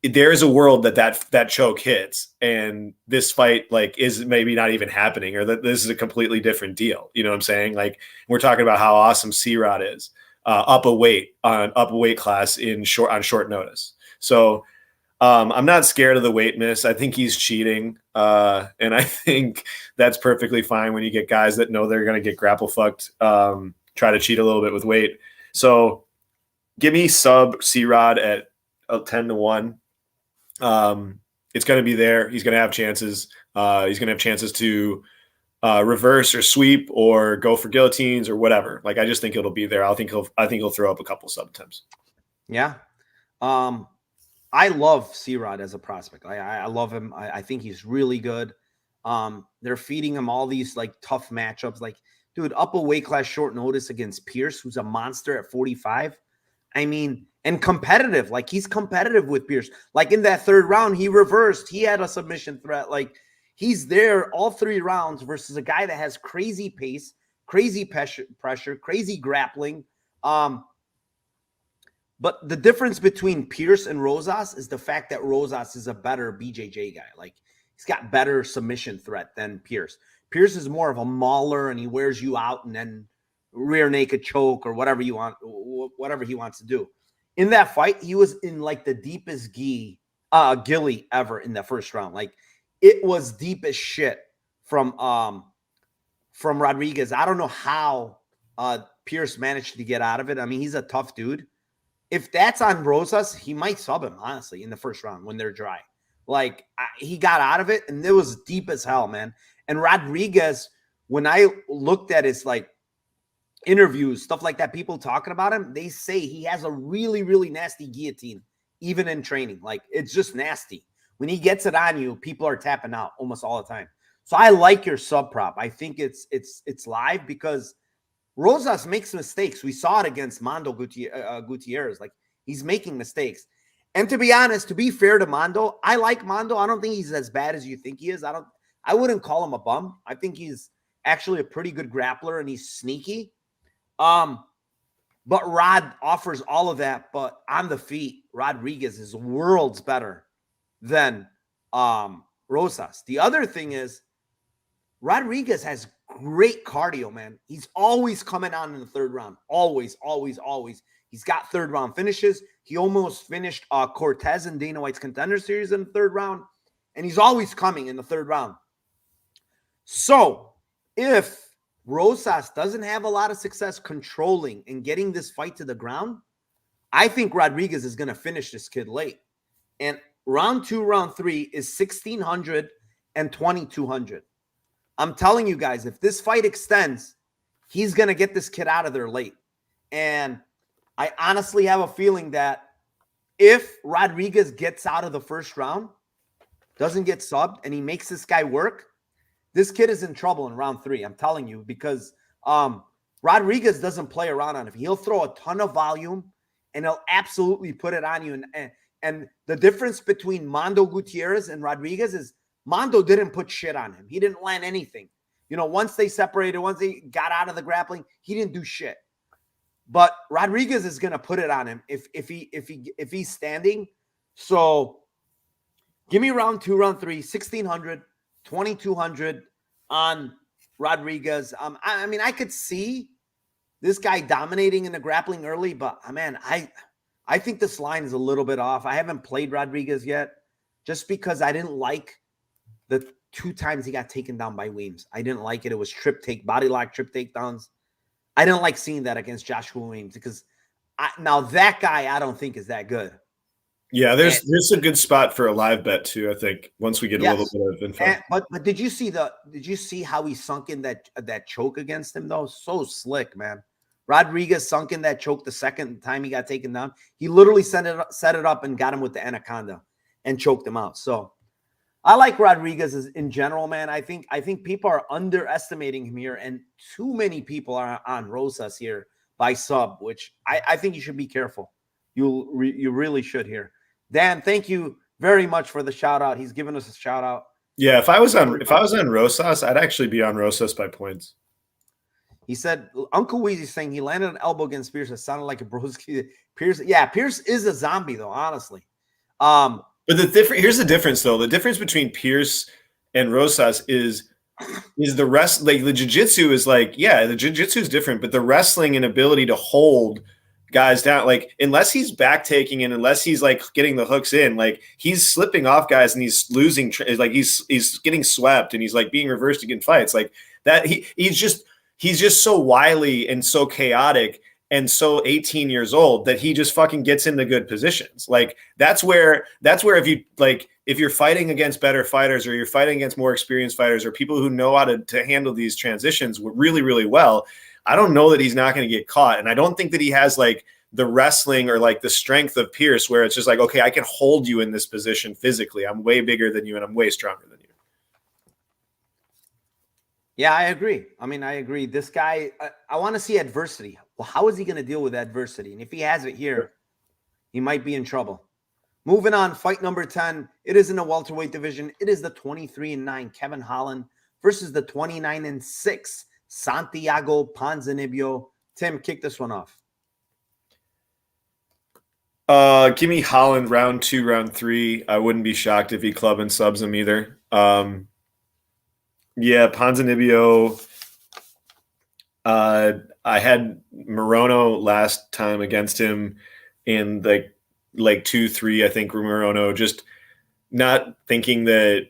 there is a world that choke hits, and this fight like is maybe not even happening, or that this is a completely different deal. You know what I'm saying? Like we're talking about how awesome C-Rod is up a weight class on short notice. So I'm not scared of the weight miss. I think he's cheating, and I think that's perfectly fine when you get guys that know they're going to get grapple fucked, try to cheat a little bit with weight. So give me sub C-Rod at 10-1. It's going to be there. He's going to have chances. He's going to have chances to reverse or sweep or go for guillotines or whatever. Like I just think it'll be there. I think he'll throw up a couple sub attempts. Yeah. I love C-Rod as a prospect. I love him. I think he's really good. They're feeding him all these like tough matchups. Like, dude, up a weight class short notice against Pierce, who's a monster at 45. I mean, and competitive. Like he's competitive with Pierce. Like in that 3rd round, he reversed. He had a submission threat. Like he's there all 3 rounds versus a guy that has crazy pace, crazy pressure, crazy grappling. But the difference between Pierce and Rosas is the fact that Rosas is a better BJJ guy. Like he's got better submission threat than Pierce. Pierce is more of a mauler, and he wears you out and then rear naked choke or whatever he wants to do. In that fight, he was in like the deepest gilly ever in the 1st round. Like it was deep as shit from Rodriguez. I don't know how Pierce managed to get out of it. I mean, he's a tough dude. If that's on Rosas, he might sub him, honestly, in the 1st round when they're dry. Like, he got out of it, and it was deep as hell, man. And Rodriguez, when I looked at his, like, interviews, stuff like that, people talking about him, they say he has a really, really nasty guillotine, even in training. Like, it's just nasty. When he gets it on you, people are tapping out almost all the time. So I like your sub prop. I think it's live because Rosas makes mistakes. We saw it against Mondo Gutierrez. Like he's making mistakes. And to be honest, to be fair to Mondo, I like Mondo. I don't think he's as bad as you think he is. I wouldn't call him a bum. I think he's actually a pretty good grappler and he's sneaky. But Rod offers all of that, but on the feet, Rodriguez is worlds better than Rosas. The other thing is Rodriguez has great cardio, man. He's always coming on in the 3rd round. Always, always, always. He's got 3rd round finishes. He almost finished Cortez in Dana White's Contender Series in the 3rd round. And he's always coming in the 3rd round. So if Rosas doesn't have a lot of success controlling and getting this fight to the ground, I think Rodriguez is going to finish this kid late. And round 2, round 3 is 1,600 and 2,200. I'm telling you guys, if this fight extends, he's going to get this kid out of there late. And I honestly have a feeling that if Rodriguez gets out of the 1st round, doesn't get subbed, and he makes this guy work, this kid is in trouble in round 3. I'm telling you, because Rodriguez doesn't play around on him. He'll throw a ton of volume, and he'll absolutely put it on you. And the difference between Mondo Gutierrez and Rodriguez is Mondo didn't put shit on him. He didn't land anything. Once they separated, once they got out of the grappling, he didn't do shit. But Rodriguez is going to put it on him if he's standing. So give me round 2, round 3, 1,600, 2,200 on Rodriguez. I mean, I could see this guy dominating in the grappling early, but man, I I think this line is a little bit off. I haven't played Rodriguez yet just because I didn't like the 2 times he got taken down by Weems. I didn't like it. It was body lock, trip takedowns. I didn't like seeing that against Joshua Weems because now that guy I don't think is that good. Yeah, there's a good spot for a live bet too. I think once we get a little bit of info. But did you see how he sunk in that choke against him though? So slick, man. Rodriguez sunk in that choke the second time he got taken down. He literally set it up and got him with the anaconda and choked him out. So I like Rodriguez in general, man. I think people are underestimating him here, and too many people are on Rosas here by sub, which I think you should be careful. You really should here. Dan, thank you very much for the shout out. He's given us a shout out. Yeah, if I was on Rosas, I'd actually be on Rosas by points. He said Uncle Weezy's saying he landed an elbow against Pierce. It sounded like a broski. Pierce is a zombie though, honestly. But here's the difference though. The difference between Pierce and Rosas is the rest. Like the jiu-jitsu is like, yeah, the jiu-jitsu is different, but the wrestling and ability to hold guys down, like unless he's back taking and unless he's like getting the hooks in, like he's slipping off guys and he's losing, like he's getting swept and he's like being reversed again fights like that. He's just so wily and so chaotic and so 18 years old that he just fucking gets into good positions. Like that's where if you're fighting against better fighters or you're fighting against more experienced fighters or people who know how to handle these transitions really, really well, I don't know that he's not going to get caught. And I don't think that he has like the wrestling or like the strength of Pierce where it's just like, okay, I can hold you in this position physically. I'm way bigger than you and I'm way stronger than you. Yeah, I agree. I agree. This guy, I want to see adversity. Well, how is he going to deal with adversity? And if he has it here, he might be in trouble. Moving on, fight number 10. It is in the welterweight division. It is the 23-9 Kevin Holland versus the 29-6 Santiago Ponzinibbio. Tim, kick this one off. Give me Holland round 2, round 3. I wouldn't be shocked if he club and subs him either. Yeah, Ponzinibbio. I had Morono last time against him in like 2-3. I think Morono, just not thinking that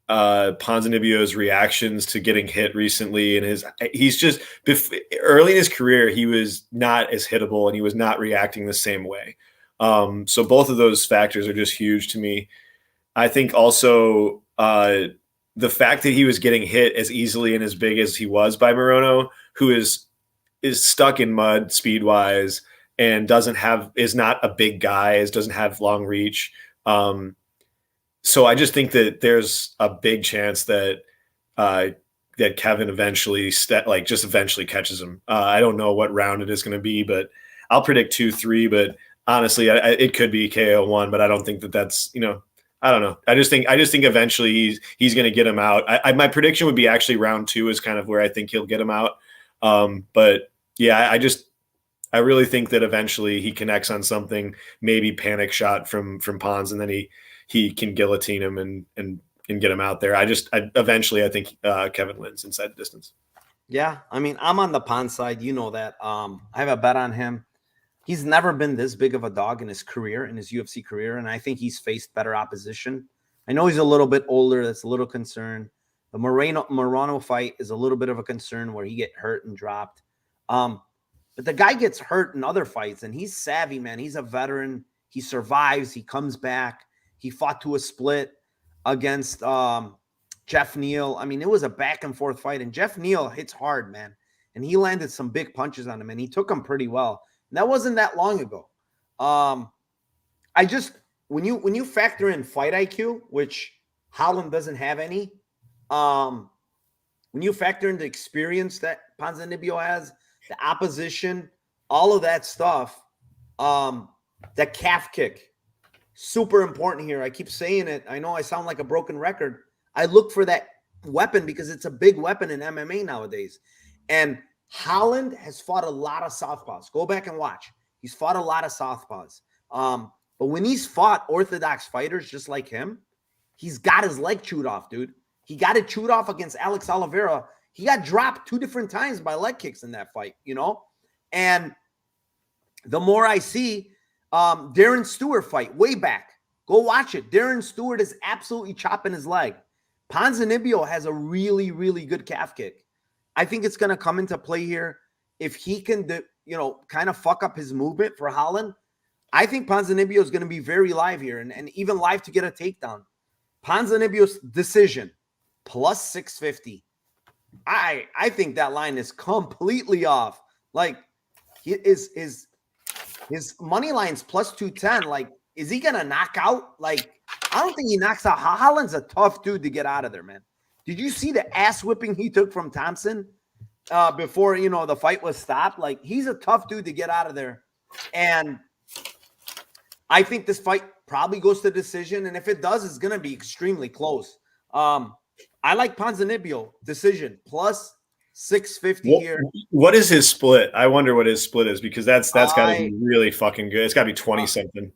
Ponzinibbio's reactions to getting hit recently and he's just early in his career he was not as hittable and he was not reacting the same way. So both of those factors are just huge to me. I think also the fact that he was getting hit as easily and as big as he was by Morono, who is stuck in mud speed wise and is not a big guy, doesn't have long reach. So I just think that there's a big chance that that Kevin eventually catches him. I don't know what round it is going to be, but I'll predict 2-3. But honestly, it could be KO1, but I don't think that's I don't know. I just think eventually he's going to get him out. My prediction would be actually round 2 is kind of where I think he'll get him out. But yeah, I really think that eventually he connects on something, maybe panic shot from Pons, and then he can guillotine him and get him out there. Eventually I think Kevin wins inside the distance. Yeah, I'm on the Pons side. You know that. I have a bet on him. He's never been this big of a dog in his UFC career, and I think he's faced better opposition. I know he's a little bit older. That's a little concern. The Morono fight is a little bit of a concern where he get hurt and dropped. But the guy gets hurt in other fights, and he's savvy, man. He's a veteran. He survives. He comes back. He fought to a split against Jeff Neal. It was a back-and-forth fight, and Jeff Neal hits hard, man. And he landed some big punches on him, and he took him pretty well. And that wasn't that long ago. When you factor in fight IQ, which Holland doesn't have any, when you factor in the experience that Ponzinibbio has, the opposition, all of that stuff, that calf kick, super important here. I keep saying it. I know I sound like a broken record. I look for that weapon because it's a big weapon in MMA nowadays. And Holland has fought a lot of southpaws. Go back and watch. He's fought a lot of southpaws. But when he's fought orthodox fighters just like him, he's got his leg chewed off, dude. He got it chewed off against Alex Oliveira. He got dropped 2 different times by leg kicks in that fight, And the more I see, Darren Stewart fight way back. Go watch it. Darren Stewart is absolutely chopping his leg. Ponzinibbio has a really, really good calf kick. I think it's going to come into play here. If he can, kind of fuck up his movement for Holland, I think Ponzinibbio is going to be very live here and even live to get a takedown. Ponzinibbio's decision plus 650. I think that line is completely off. Like his money line's plus 210. Like, is he gonna knock out? Like, I don't think he knocks out. Holland's a tough dude to get out of there, man. Did you see the ass whipping he took from Thompson before the fight was stopped? Like, he's a tough dude to get out of there. And I think this fight probably goes to decision. And if it does, it's gonna be extremely close. I like Ponzinibbio decision plus 650 here. What is his split? I wonder what his split is, because that's got to be really fucking good. It's got to be 20 something.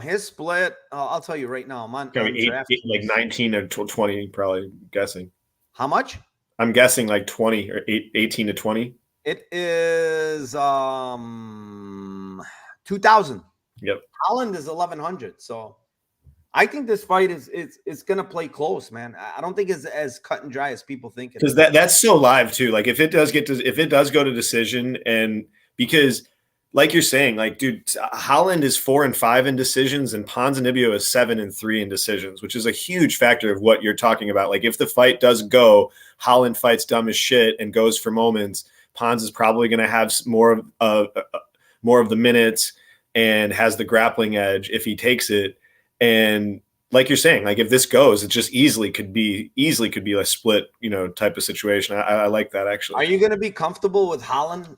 His split, I'll tell you right now. I'm on like 19 or 20, probably guessing. How much? I'm guessing like 20 or 18 to 20. It is 2,000. Yep. Holland is 1,100. So I think this fight is going to play close, man. I don't think it's as cut and dry as people think it is. Because that's so live too. Like if it does go to decision, and because like you're saying, like, dude, Holland is 4-5 in decisions and Ponzinibbio is 7-3 in decisions, which is a huge factor of what you're talking about. Like if the fight does go, Holland fights dumb as shit and goes for moments, Pons is probably going to have more of the minutes and has the grappling edge if he takes it. And like you're saying, like if this goes, it just easily could be a split, type of situation. I like that actually. Are you going to be comfortable with Holland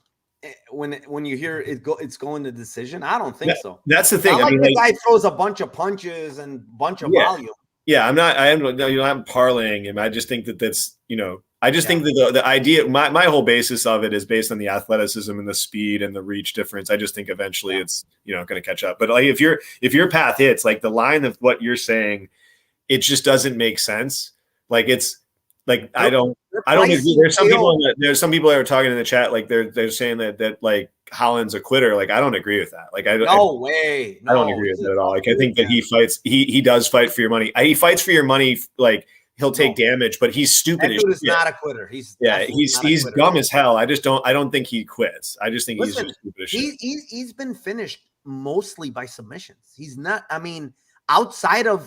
when you hear it's going to decision? I don't think so. That's the thing. I mean, the guy throws a bunch of punches and bunch of volume. Yeah, I'm not parlaying him. I just think that's think that the idea, my whole basis of it is based on the athleticism and the speed and the reach difference. I just think eventually it's going to catch up. But like if your path hits, like the line of what you're saying, it just doesn't make sense. Like it's like I don't agree. There's some people that are talking in the chat, like they're saying that like Holland's a quitter. Like I don't agree with that. Like I don't agree with that at all. Like I think that he does fight for your money. He fights for your money. Like he'll take damage, but he's stupid. That dude is not a quitter. He's dumb as hell. I don't think he quits. I just think he's just stupid as shit. He's been finished mostly by submissions. He's not. I mean, outside of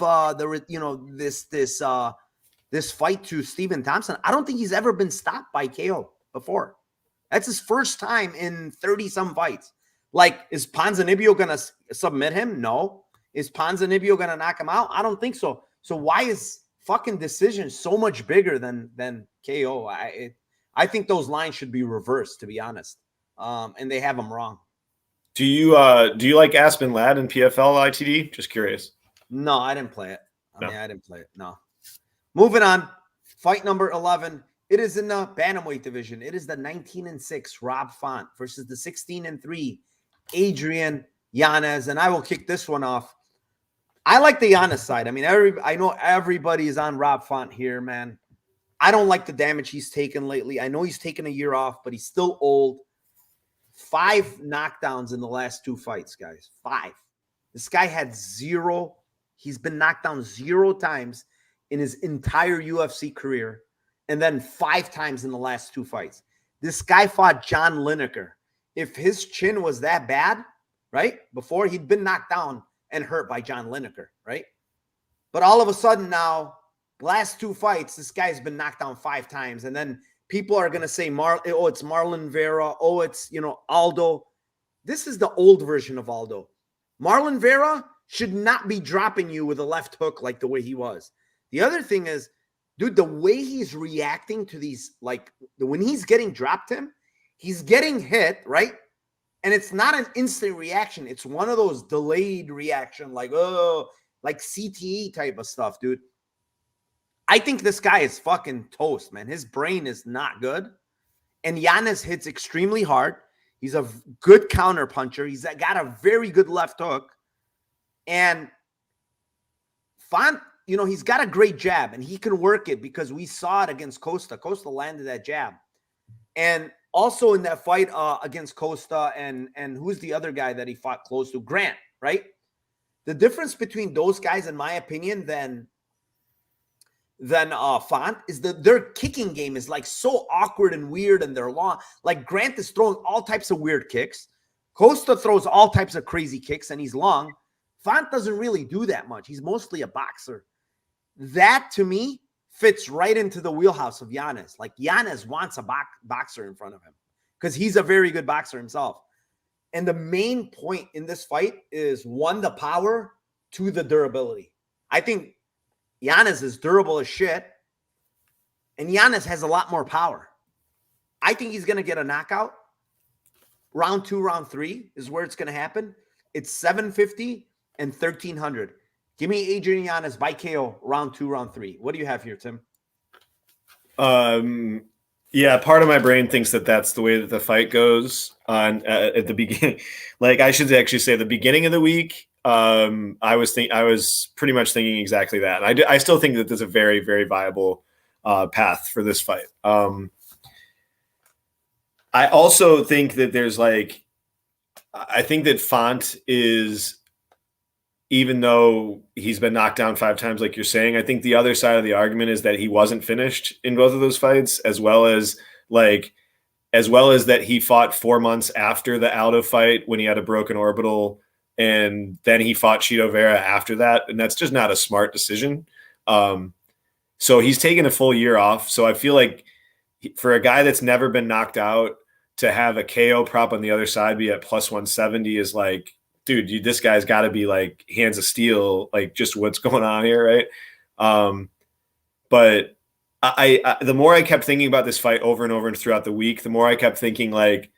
this fight to Stephen Thompson, I don't think he's ever been stopped by KO before. That's his first time in 30-some fights. Like, is Ponzinibbio going to submit him? No. Is Ponzinibbio going to knock him out? I don't think so. So why is fucking decision so much bigger than KO? I think those lines should be reversed, to be honest. And they have them wrong. Do you like Aspen Ladd in PFL ITD? Just curious. No, I didn't play it. I didn't play it. No. Moving on, fight number 11. It is in the bantamweight division. It is the 19-6 Rob Font versus the 16-3 Adrian Yanez, and I will kick this one off. I like the Yanez side. I mean, I know everybody is on Rob Font here, man. I don't like the damage he's taken lately. I know he's taken a year off, but he's still old. 5 knockdowns in the last 2 fights, guys. 5. This guy had 0. He's been knocked down 0 times in his entire UFC career, and then 5 times in the last 2 fights. This guy fought John Lineker. If his chin was that bad, right, before, he'd been knocked down and hurt by John Lineker, right? But all of a sudden now, last 2 fights, this guy's been knocked down 5 times, and then people are going to say, it's Marlon Vera, it's, Aldo. This is the old version of Aldo. Marlon Vera should not be dropping you with a left hook like the way he was. The other thing is, dude, the way he's reacting to these, like when he's getting dropped he's getting hit, right? And it's not an instant reaction. It's one of those delayed reaction, like CTE type of stuff, dude. I think this guy is fucking toast, man. His brain is not good. And Yanez hits extremely hard. He's a good counter puncher. He's got a very good left hook. And Font, he's got a great jab, and he can work it because we saw it against Costa. Costa landed that jab. And Also in that fight against Costa and who's the other guy that he fought close to? Grant, right? The difference between those guys, in my opinion, than Font is that their kicking game is like so awkward and weird, and they're long. Like Grant is throwing all types of weird kicks. Costa throws all types of crazy kicks, and he's long. Font doesn't really do that much. He's mostly a boxer. That, to me, fits right into the wheelhouse of Yanez. Like, Yanez wants a boxer in front of him because he's a very good boxer himself. And the main point in this fight is, one, the power, two, the durability. I think Yanez is durable as shit, and Yanez has a lot more power. I think he's going to get a knockout. Round 2, round 3 is where it's going to happen. It's 750 and 1,300. Give me Adrian Yanez by KO, round 2, round 3. What do you have here, Tim? Yeah, part of my brain thinks that that's the way that the fight goes on at the beginning. Like, I should actually say the beginning of the week. I was pretty much thinking exactly that. I still think that there's a very, very viable path for this fight. I also think that I think that Font is, even though he's been knocked down 5 times, like you're saying, I think the other side of the argument is that he wasn't finished in both of those fights, as well as that he fought 4 months after the Aldo fight when he had a broken orbital, and then he fought Chito Vera after that, and that's just not a smart decision. So he's taken a full year off. So I feel like for a guy that's never been knocked out, to have a KO prop on the other side be at plus 170 is like, dude, this guy's got to be like hands of steel, like just what's going on here, right? But I the more I kept thinking about this fight over and over and throughout the week, the more I kept thinking like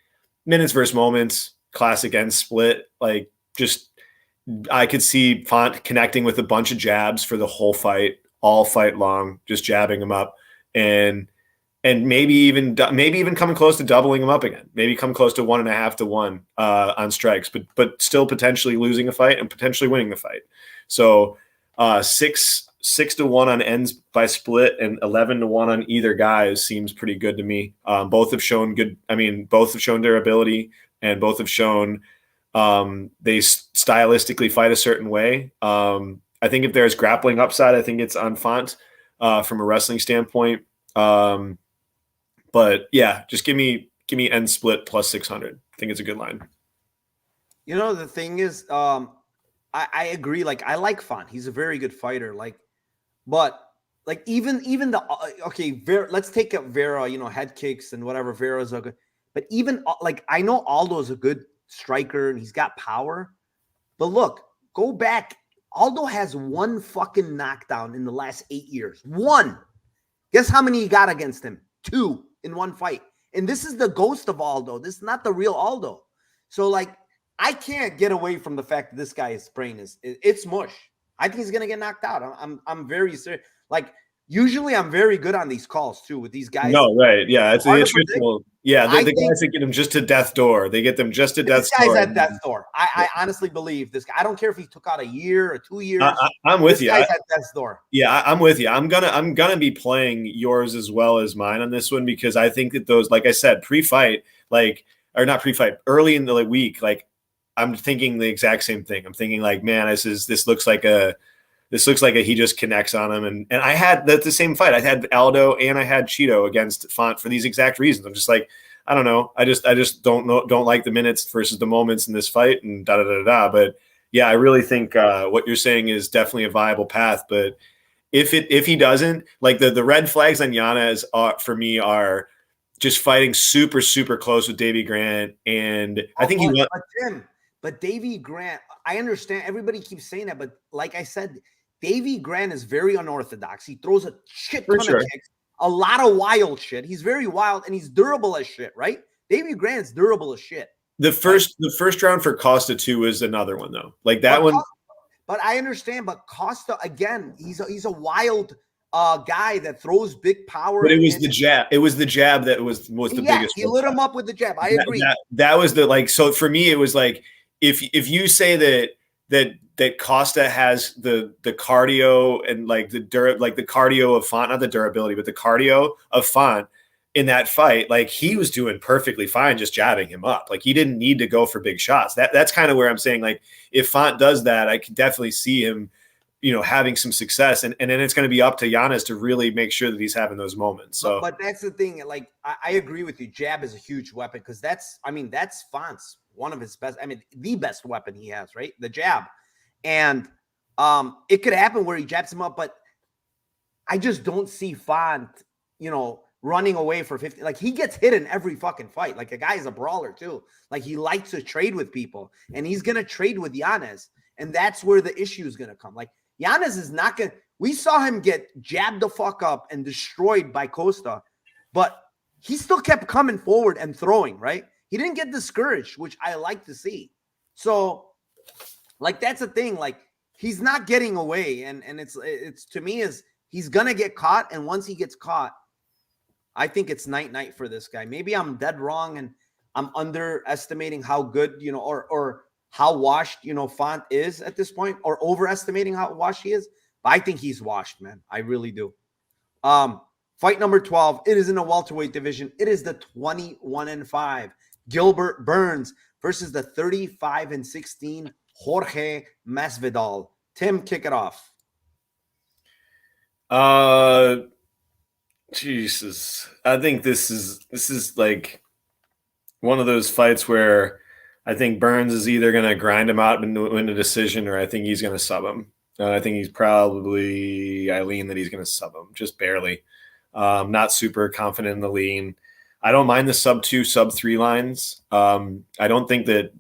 minutes versus moments, classic end split. Like, just I could see Font connecting with a bunch of jabs for the whole fight, all fight long, just jabbing him up, and maybe even coming close to doubling him up again. Maybe come close to 1.5 to 1 on strikes, but still potentially losing a fight and potentially winning the fight. So 6 to 1 on ends by split and 11 to 1 on either guy seems pretty good to me. Both have shown both have shown durability, and both have shown they stylistically fight a certain way. I think if there's grappling upside, I think it's on Font from a wrestling standpoint. But yeah, just give me end split plus 600. I think it's a good line. You know, the thing is, I agree. Like, I like Font. He's a very good fighter. But even the let's take up Vera. You know, head kicks and whatever. Vera's a good. But even I know Aldo's a good striker and he's got power. But look, go back. Aldo has 1 fucking knockdown in the last 8 years. 1. Guess how many he got against him? 2 in 1 fight. And this is the ghost of Aldo. This is not the real Aldo. So, I can't get away from the fact that this guy's brain it's mush. I think he's gonna get knocked out. I'm very serious. Usually I'm very good on these calls too with these guys. No, right. Yeah, it's the truthful. Yeah, the guys that get them just to death's door. They get them just to death's door. This guy's at death's door. I honestly believe this guy. I don't care if he took out a year or 2 years. I'm with you. This guy's at death's door. Yeah, I'm with you. I'm gonna be playing yours as well as mine on this one, because I think that those, like I said, pre-fight, or not pre-fight, early in the week, I'm thinking the exact same thing. I'm thinking man, this looks like he just connects on him. And I had the same fight. I had Aldo and I had Chito against Font for these exact reasons. I'm just I don't know. I just don't like the minutes versus the moments in this fight and da da da da. But yeah, I really think what you're saying is definitely a viable path. But if he doesn't, the red flags on Yanez for me are just fighting super, super close with Davy Grant. And I think But Davy Grant, I understand everybody keeps saying that, but like I said, Davy Grant is very unorthodox. He throws a shit ton of kicks, a lot of wild shit. He's very wild and he's durable as shit, right? Davy Grant's durable as shit. The first round for Costa 2 is another one though. That one. But I understand. But Costa, again, he's a wild guy that throws big power. But it was the jab. It was the jab that was the biggest. He lit him up with the jab. I agree. That was so for me it was if you say that Costa has the cardio and the cardio of Font, not the durability, but the cardio of Font, in that fight, like he was doing perfectly fine just jabbing him up. Like he didn't need to go for big shots. That's kind of where I'm saying, like, if Font does that, I can definitely see him, having some success. And then it's going to be up to Yanez to really make sure that he's having those moments. So, but that's the thing. Like, I agree with you. Jab is a huge weapon because that's Font's one of his best. I mean, the best weapon he has, right? The jab. And it could happen where he jabs him up, but I just don't see Font, running away for 50. Like, he gets hit in every fucking fight. Like, a guy is a brawler too. Like, he likes to trade with people, and he's going to trade with Yanez. And that's where the issue is going to come. Like, Yanez is not going to, we saw him get jabbed the fuck up and destroyed by Costa, but he still kept coming forward and throwing, right? He didn't get discouraged, which I like to see. So, like, that's the thing. Like, he's not getting away. And it's to me is he's going to get caught. And once he gets caught, I think it's night for this guy. Maybe I'm dead wrong and I'm underestimating how good, or how washed, Font is at this point, or overestimating how washed he is. But I think he's washed, man. I really do. Fight number 12. It is in the welterweight division. It is the 21-5 Gilbert Burns versus the 35-16 Jorge Masvidal. Tim, kick it off. Jesus, I think this is like one of those fights where I think Burns is either going to grind him out and win a decision, or I think he's going to sub him. I think he's probably, I lean that he's going to sub him, just barely. Not super confident in the lean. I don't mind the sub 2, sub 3 lines. I don't think that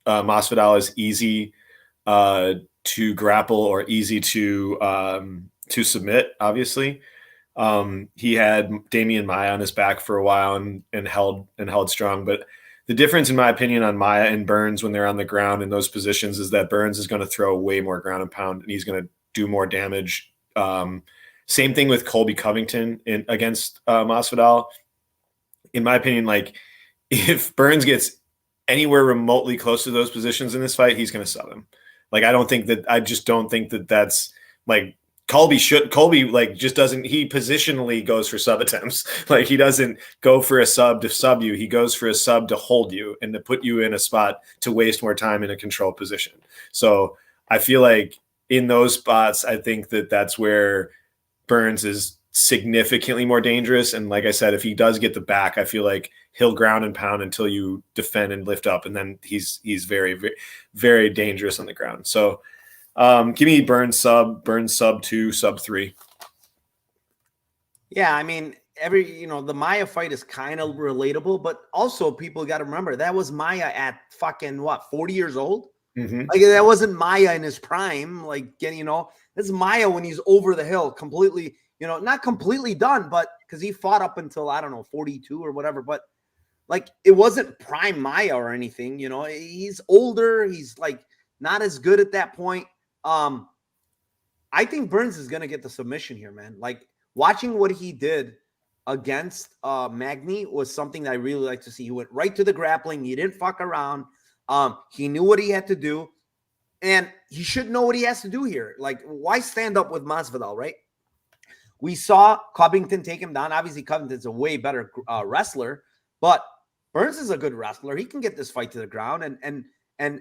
Masvidal is easy to grapple or easy to submit, obviously. He had Damian Maia on his back for a while and held strong. But the difference, in my opinion, on Maia and Burns when they're on the ground in those positions is that Burns is going to throw way more ground and pound, and he's going to do more damage. Same thing with Colby Covington against Masvidal. In my opinion, like, if Burns gets anywhere remotely close to those positions in this fight, he's going to sub him. Like, I just don't think that that's like Colby like just doesn't, he positionally goes for sub attempts. Like, he doesn't go for a sub to sub you. He goes for a sub to hold you and to put you in a spot to waste more time in a controlled position. So I feel like in those spots, I think that that's where Burns is significantly more dangerous. And like I said, if he does get the back, I feel like he'll ground and pound until you defend and lift up. And then he's very, very, very dangerous on the ground. So give me Burns sub 2, sub 3. Yeah, I mean, the Maia fight is kind of relatable, but also people got to remember that was Maia at fucking 40 years old? Mm-hmm. Like, that wasn't Maia in his prime. Like, this is Maia when he's over the hill, completely, not completely done, but because he fought up until, 42 or whatever. But, like, it wasn't prime Maia or anything, He's older. He's, like, not as good at that point. I think Burns is going to get the submission here, man. Like, watching what he did against Magny was something that I really like to see. He went right to the grappling. He didn't fuck around. He knew what he had to do, and he should know what he has to do here. Like, why stand up with Masvidal, right? We saw Covington take him down. Obviously, Covington's a way better wrestler, but Burns is a good wrestler. He can get this fight to the ground, and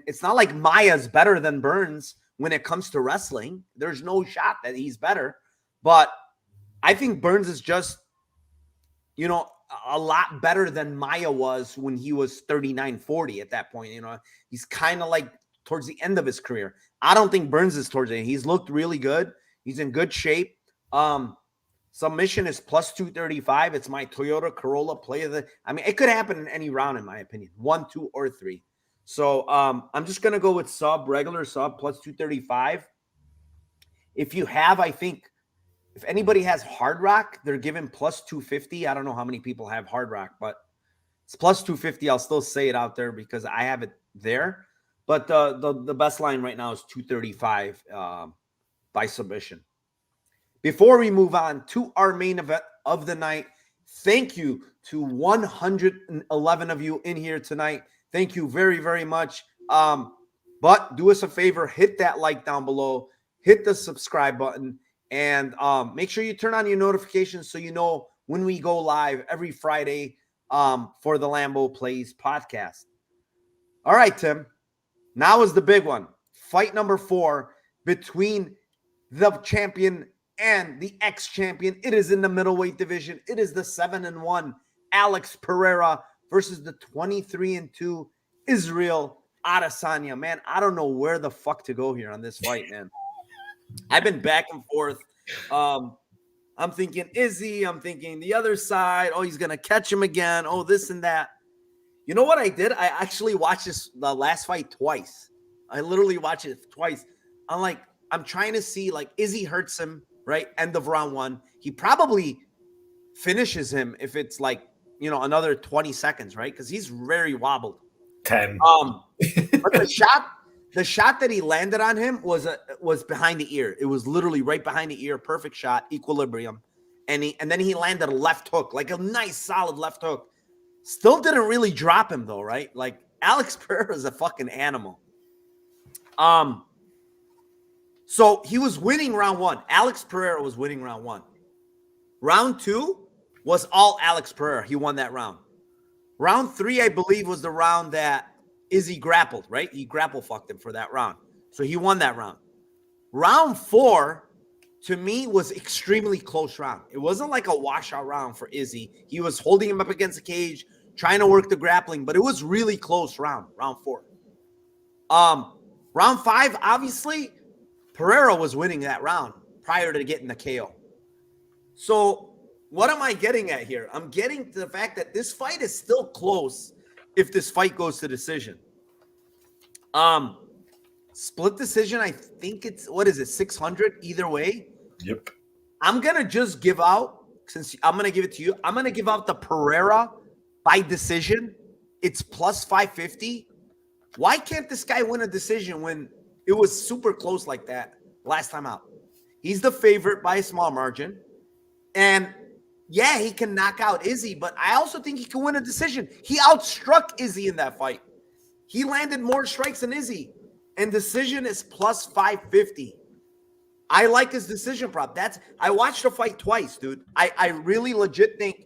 it's not like Maia's better than Burns when it comes to wrestling. There's no shot that he's better, but I think Burns is just, a lot better than Maia was when he was 39, 40 at that point. He's kind of like towards the end of his career. I don't think Burns is towards the end. He's looked really good. He's in good shape. Submission is plus 235. It's my Toyota Corolla play of the, it could happen in any round, in my opinion, 1, 2, or 3. So I'm just going to go with regular sub plus 235. If you have, I think, if anybody has Hard Rock, they're given plus 250. I don't know how many people have Hard Rock, but it's plus 250. I'll still say it out there because I have it there. But the best line right now is 235 by submission. Before we move on to our main event of the night, thank you to 111 of you in here tonight. Thank you very, very much. But do us a favor, hit that like down below, hit the subscribe button, and make sure you turn on your notifications so you know when we go live every Friday for the Lambo Plays podcast. All right, Tim. Now is the big one. Fight number 4 between the champion and the ex-champion. It is in the middleweight division. It is the 7-1 Alex Pereira versus the 23-2 Israel Adesanya. Man, I don't know where the fuck to go here on this fight, man. I've been back and forth. I'm thinking Izzy. I'm thinking the other side. Oh, he's going to catch him again. Oh, this and that. You know what I did? I actually watched the last fight twice. I literally watched it twice. I'm trying to see, like, Izzy hurts him, right? End of round 1. He probably finishes him if it's like, another 20 seconds, right? Because he's very wobbled. 10. But the shot that he landed on him was behind the ear. It was literally right behind the ear. Perfect shot, equilibrium. And then he landed a left hook, like a nice solid left hook. Still didn't really drop him though, right? Like, Alex Pereira is a fucking animal. So he was winning round 1. Alex Pereira was winning round 1. Round 2 was all Alex Pereira. He won that round. Round 3, I believe, was the round that Izzy grappled, right? He grapple fucked him for that round. So he won that round. Round 4, to me, was extremely close round. It wasn't like a washout round for Izzy. He was holding him up against the cage, trying to work the grappling, but it was really close round 4. Round 5, obviously, Pereira was winning that round prior to getting the KO. So what am I getting at here? I'm getting to the fact that this fight is still close if this fight goes to decision. Split decision, I think it's, 600 either way? Yep. I'm going to just give out, since I'm going to give it to you, I'm going to give out the Pereira by decision. It's plus 550. Why can't this guy win a decision when it was super close like that last time out? He's the favorite by a small margin. And yeah, he can knock out Izzy, but I also think he can win a decision. He outstruck Izzy in that fight. He landed more strikes than Izzy. And decision is plus 550. I like his decision prop. I watched the fight twice, dude. I really legit think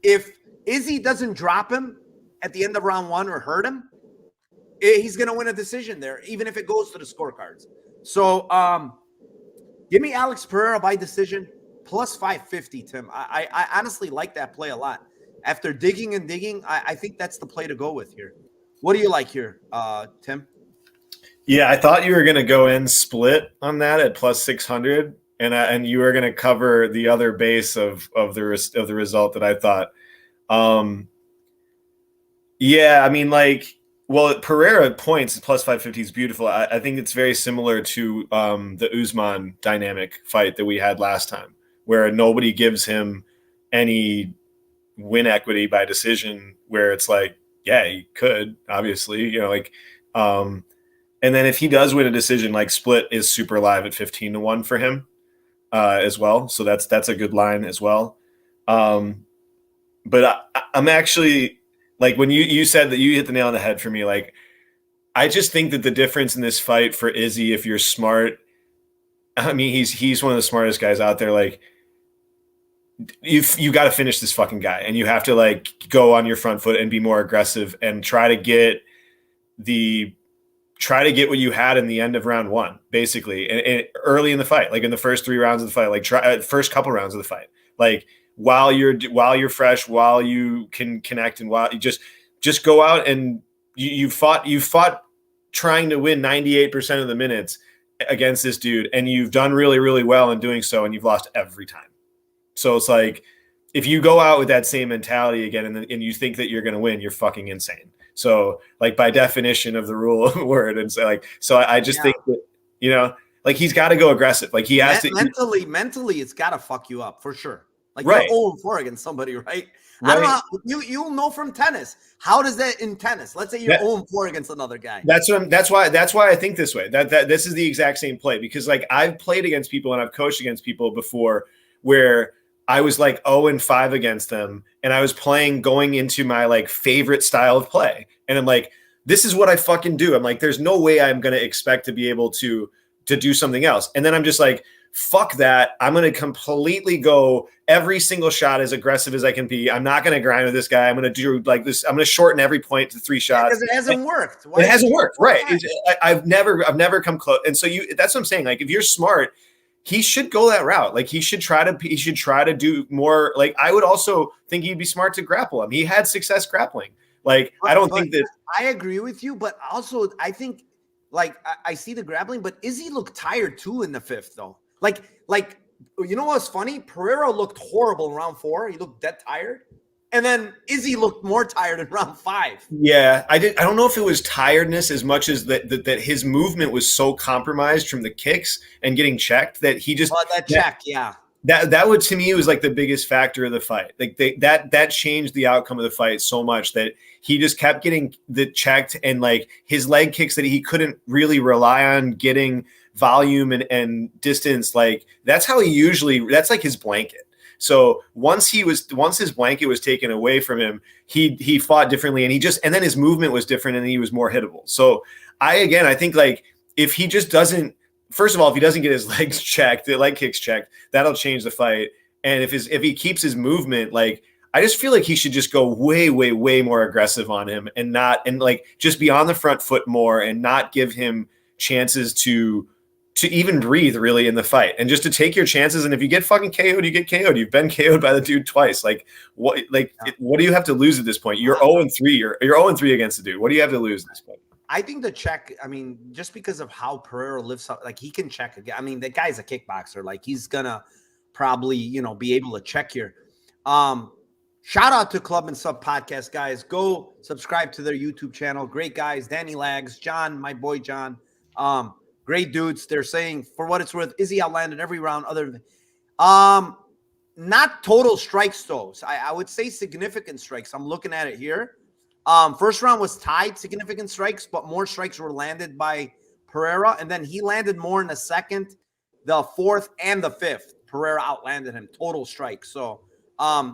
if Izzy doesn't drop him at the end of round 1 or hurt him, he's going to win a decision there, even if it goes to the scorecards. So give me Alex Pereira by decision, plus 550, Tim. I honestly like that play a lot. After digging and digging, I think that's the play to go with here. What do you like here, Tim? Yeah, I thought you were going to go in split on that at plus 600, and you were going to cover the other base of the result that I thought. Yeah, I mean, like, well, Pereira points plus 550 is beautiful. I think it's very similar to the Usman dynamic fight that we had last time, where nobody gives him any win equity by decision, where it's like, yeah, he could, obviously, and then if he does win a decision, like, split is super live at 15-1 for him as well. So that's a good line as well. But I'm actually, like, when you said that, you hit the nail on the head for me. Like, I just think that the difference in this fight for Izzy, if you're smart, I mean, he's one of the smartest guys out there. Like, you got to finish this fucking guy, and you have to, like, go on your front foot and be more aggressive and try to get what you had in the end of round 1, basically, and early in the fight, like in the first 3 rounds of the fight, like first couple rounds of the fight, like while you're fresh, while you can connect, and while you just go out and you fought trying to win 98% of the minutes against this dude, and you've done really, really well in doing so, and you've lost every time. So it's like, if you go out with that same mentality again and you think that you're going to win, you're fucking insane. So, like, by definition of the rule of the word, and so I just think that, like, he's got to go aggressive. Like, he has to mentally, it's got to fuck you up for sure. Like, right. You're 0-4 against somebody, right? I don't know. You'll know from tennis. How does that in tennis? Let's say you're 0-4 against another guy. That's why I think this way. That this is the exact same play, because, like, I've played against people and I've coached against people before where I was like 0-5 against them, and I was going into my, like, favorite style of play, and I'm like, this is what I fucking do. I'm like, there's no way I'm going to expect to be able to do something else. And then I'm just like, fuck that. I'm going to completely go every single shot as aggressive as I can be. I'm not going to grind with this guy. I'm going to do like this. I'm going to shorten every point to 3 shots. Because it hasn't worked. It hasn't worked. Right. I've never come close. And so that's what I'm saying. Like, if you're smart, he should go that route. Like, he should try to do more. Like, I would also think he'd be smart to grapple him. He had success grappling. Like, I don't think that. I agree with you, but also I think, like, I see the grappling, but Izzy looked tired too in the 5th, though. Like, you know what's funny? Pereira looked horrible in round 4. He looked dead tired. And then Izzy looked more tired in round 5. Yeah, I don't know if it was tiredness as much as that his movement was so compromised from the kicks and getting checked that he just That would, to me, was like the biggest factor of the fight. Like, that changed the outcome of the fight so much that he just kept getting the checked, and like his leg kicks that he couldn't really rely on getting volume and distance. Like, that's how that's like his blanket. So once his blanket was taken away from him, he fought differently, and then his movement was different, and he was more hittable. So I think, like, if he just doesn't. First of all, if he doesn't get his legs checked, the leg kicks checked, that'll change the fight. And if he keeps his movement, like, I just feel like he should just go way, way, way more aggressive on him and like just be on the front foot more and not give him chances to even breathe really in the fight, and just to take your chances. And if you get fucking KO'd, you get KO'd. You've been KO'd by the dude twice. Like, what do you have to lose at this point? You're 0-3. You're 0-3 against the dude. What do you have to lose at this point? I think the check, I mean, just because of how Pereira lives up, like, he can check again. I mean, the guy's a kickboxer. Like, he's gonna probably, be able to check here. Shout out to Club and Sub Podcast, guys. Go subscribe to their YouTube channel. Great guys. Danny Lags, John, my boy John. Great dudes. They're saying, for what it's worth, Izzy outlanded every round other than not total strikes, though. So I would say significant strikes. I'm looking at it here. First round was tied, significant strikes, but more strikes were landed by Pereira, and then he landed more in the 2nd, the 4th, and the 5th. Pereira outlanded him total strikes. So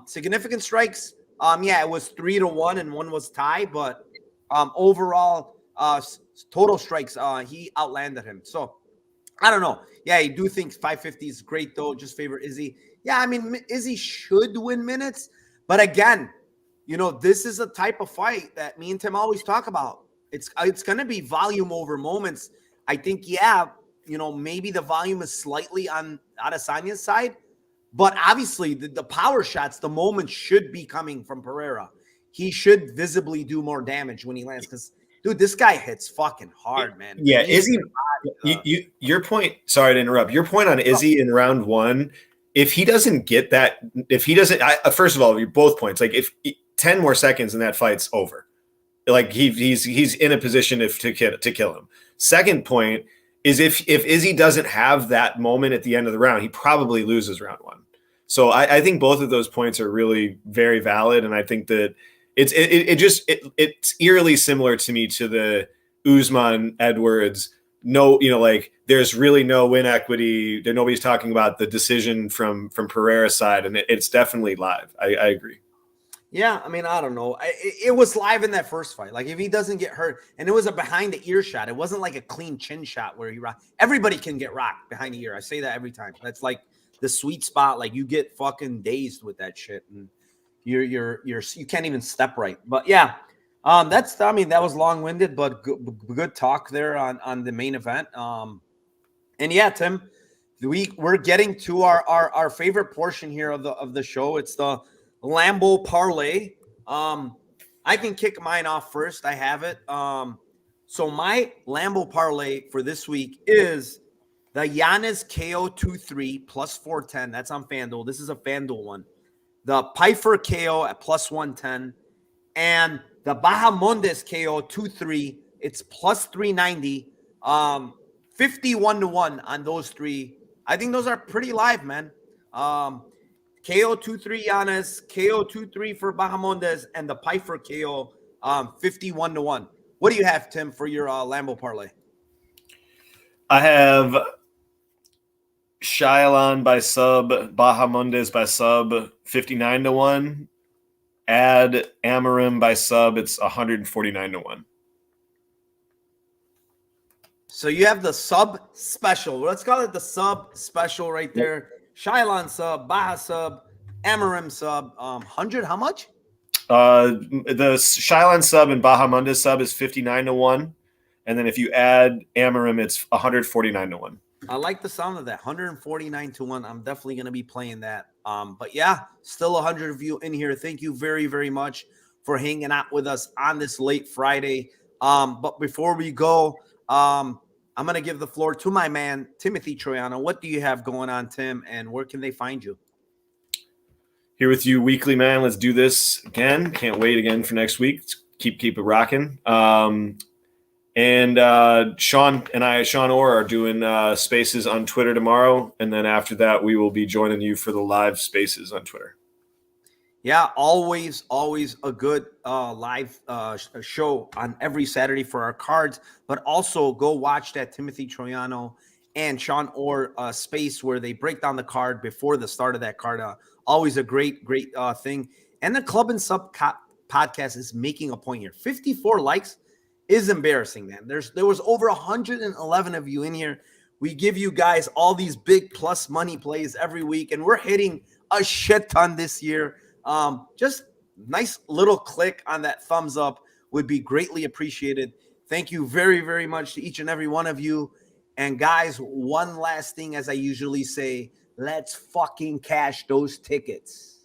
significant strikes, it was 3-1 and 1 was tied, but overall total strikes, he outlanded him. So I don't know. Yeah, I do think 550 is great, though. Just favor Izzy. Yeah, I mean, Izzy should win minutes, but again, this is a type of fight that me and Tim always talk about. It's going to be volume over moments. I think, maybe the volume is slightly on Adesanya's side, but obviously the power shots, the moment should be coming from Pereira. He should visibly do more damage when he lands, because, dude, this guy hits fucking hard, man. Yeah, Izzy, your point, sorry to interrupt, your point on Izzy in round 1, if he doesn't get that, first of all, both points, like, if 10 more seconds and that fight's over. Like, he's in a position to kill him. Second point is if Izzy doesn't have that moment at the end of the round, he probably loses round 1. So I think both of those points are really very valid, and I think that it's eerily similar to me to the Usman Edwards. No, like, there's really no win equity. Nobody's talking about the decision from Pereira's side, and it's definitely live. I agree. Yeah, I mean, I don't know. It was live in that first fight. Like, if he doesn't get hurt, and it was a behind the ear shot. It wasn't like a clean chin shot where he rocked. Everybody can get rocked behind the ear. I say that every time. That's like the sweet spot. Like, you get fucking dazed with that shit, and you can't even step right. But yeah, that was long winded, but good talk there on the main event. And yeah, Tim, we're getting to our favorite portion here of the show. It's the Lambo parlay. I can kick mine off first. I have it. So my Lambo parlay for this week is the Yanez KO 2-3 plus 410. That's on FanDuel. This is a FanDuel one. The Pyfer KO at plus 110, and the Bahamondes KO 2-3. It's plus 390. 51-1 on those three. I think those are pretty live, man. KO 2-3 Yanez, KO 2-3 for Bahamondes, and the Pyfer KO 51-1. What do you have, Tim, for your Lambo parlay? I have Shyalon by sub, Bahamondes by sub, 59-1. Add Amorim by sub, it's 149-1. So you have the sub special. Let's call it the sub special right there. Shylon sub, Baja sub, Amorim sub. 100, how much? The Shylon sub and Bahamondes sub is 59-1. And then if you add Amorim, it's 149-1. I like the sound of that. 149-1. I'm definitely going to be playing that. But yeah, still 100 of you in here. Thank you very, very much for hanging out with us on this late Friday. But before we go, I'm going to give the floor to my man, Timothy Troiano. What do you have going on, Tim, and where can they find you? Here with you weekly, man. Let's do this again. Can't wait again for next week. Let's keep it rocking. And Sean Orr are doing spaces on Twitter tomorrow. And then after that, we will be joining you for the live spaces on Twitter. Yeah, always a good live show on every Saturday for our cards. But also go watch that Timothy Troiano and Sean Orr space where they break down the card before the start of that card. Always a great thing. And the Club and Sub podcast is making a point here. 54 likes is embarrassing, man. There was over 111 of you in here. We give you guys all these big plus money plays every week, and we're hitting a shit ton this year. Just nice little click on that thumbs up would be greatly appreciated. Thank you very, very much to each and every one of you. And guys, one last thing, as I usually say, let's fucking cash those tickets.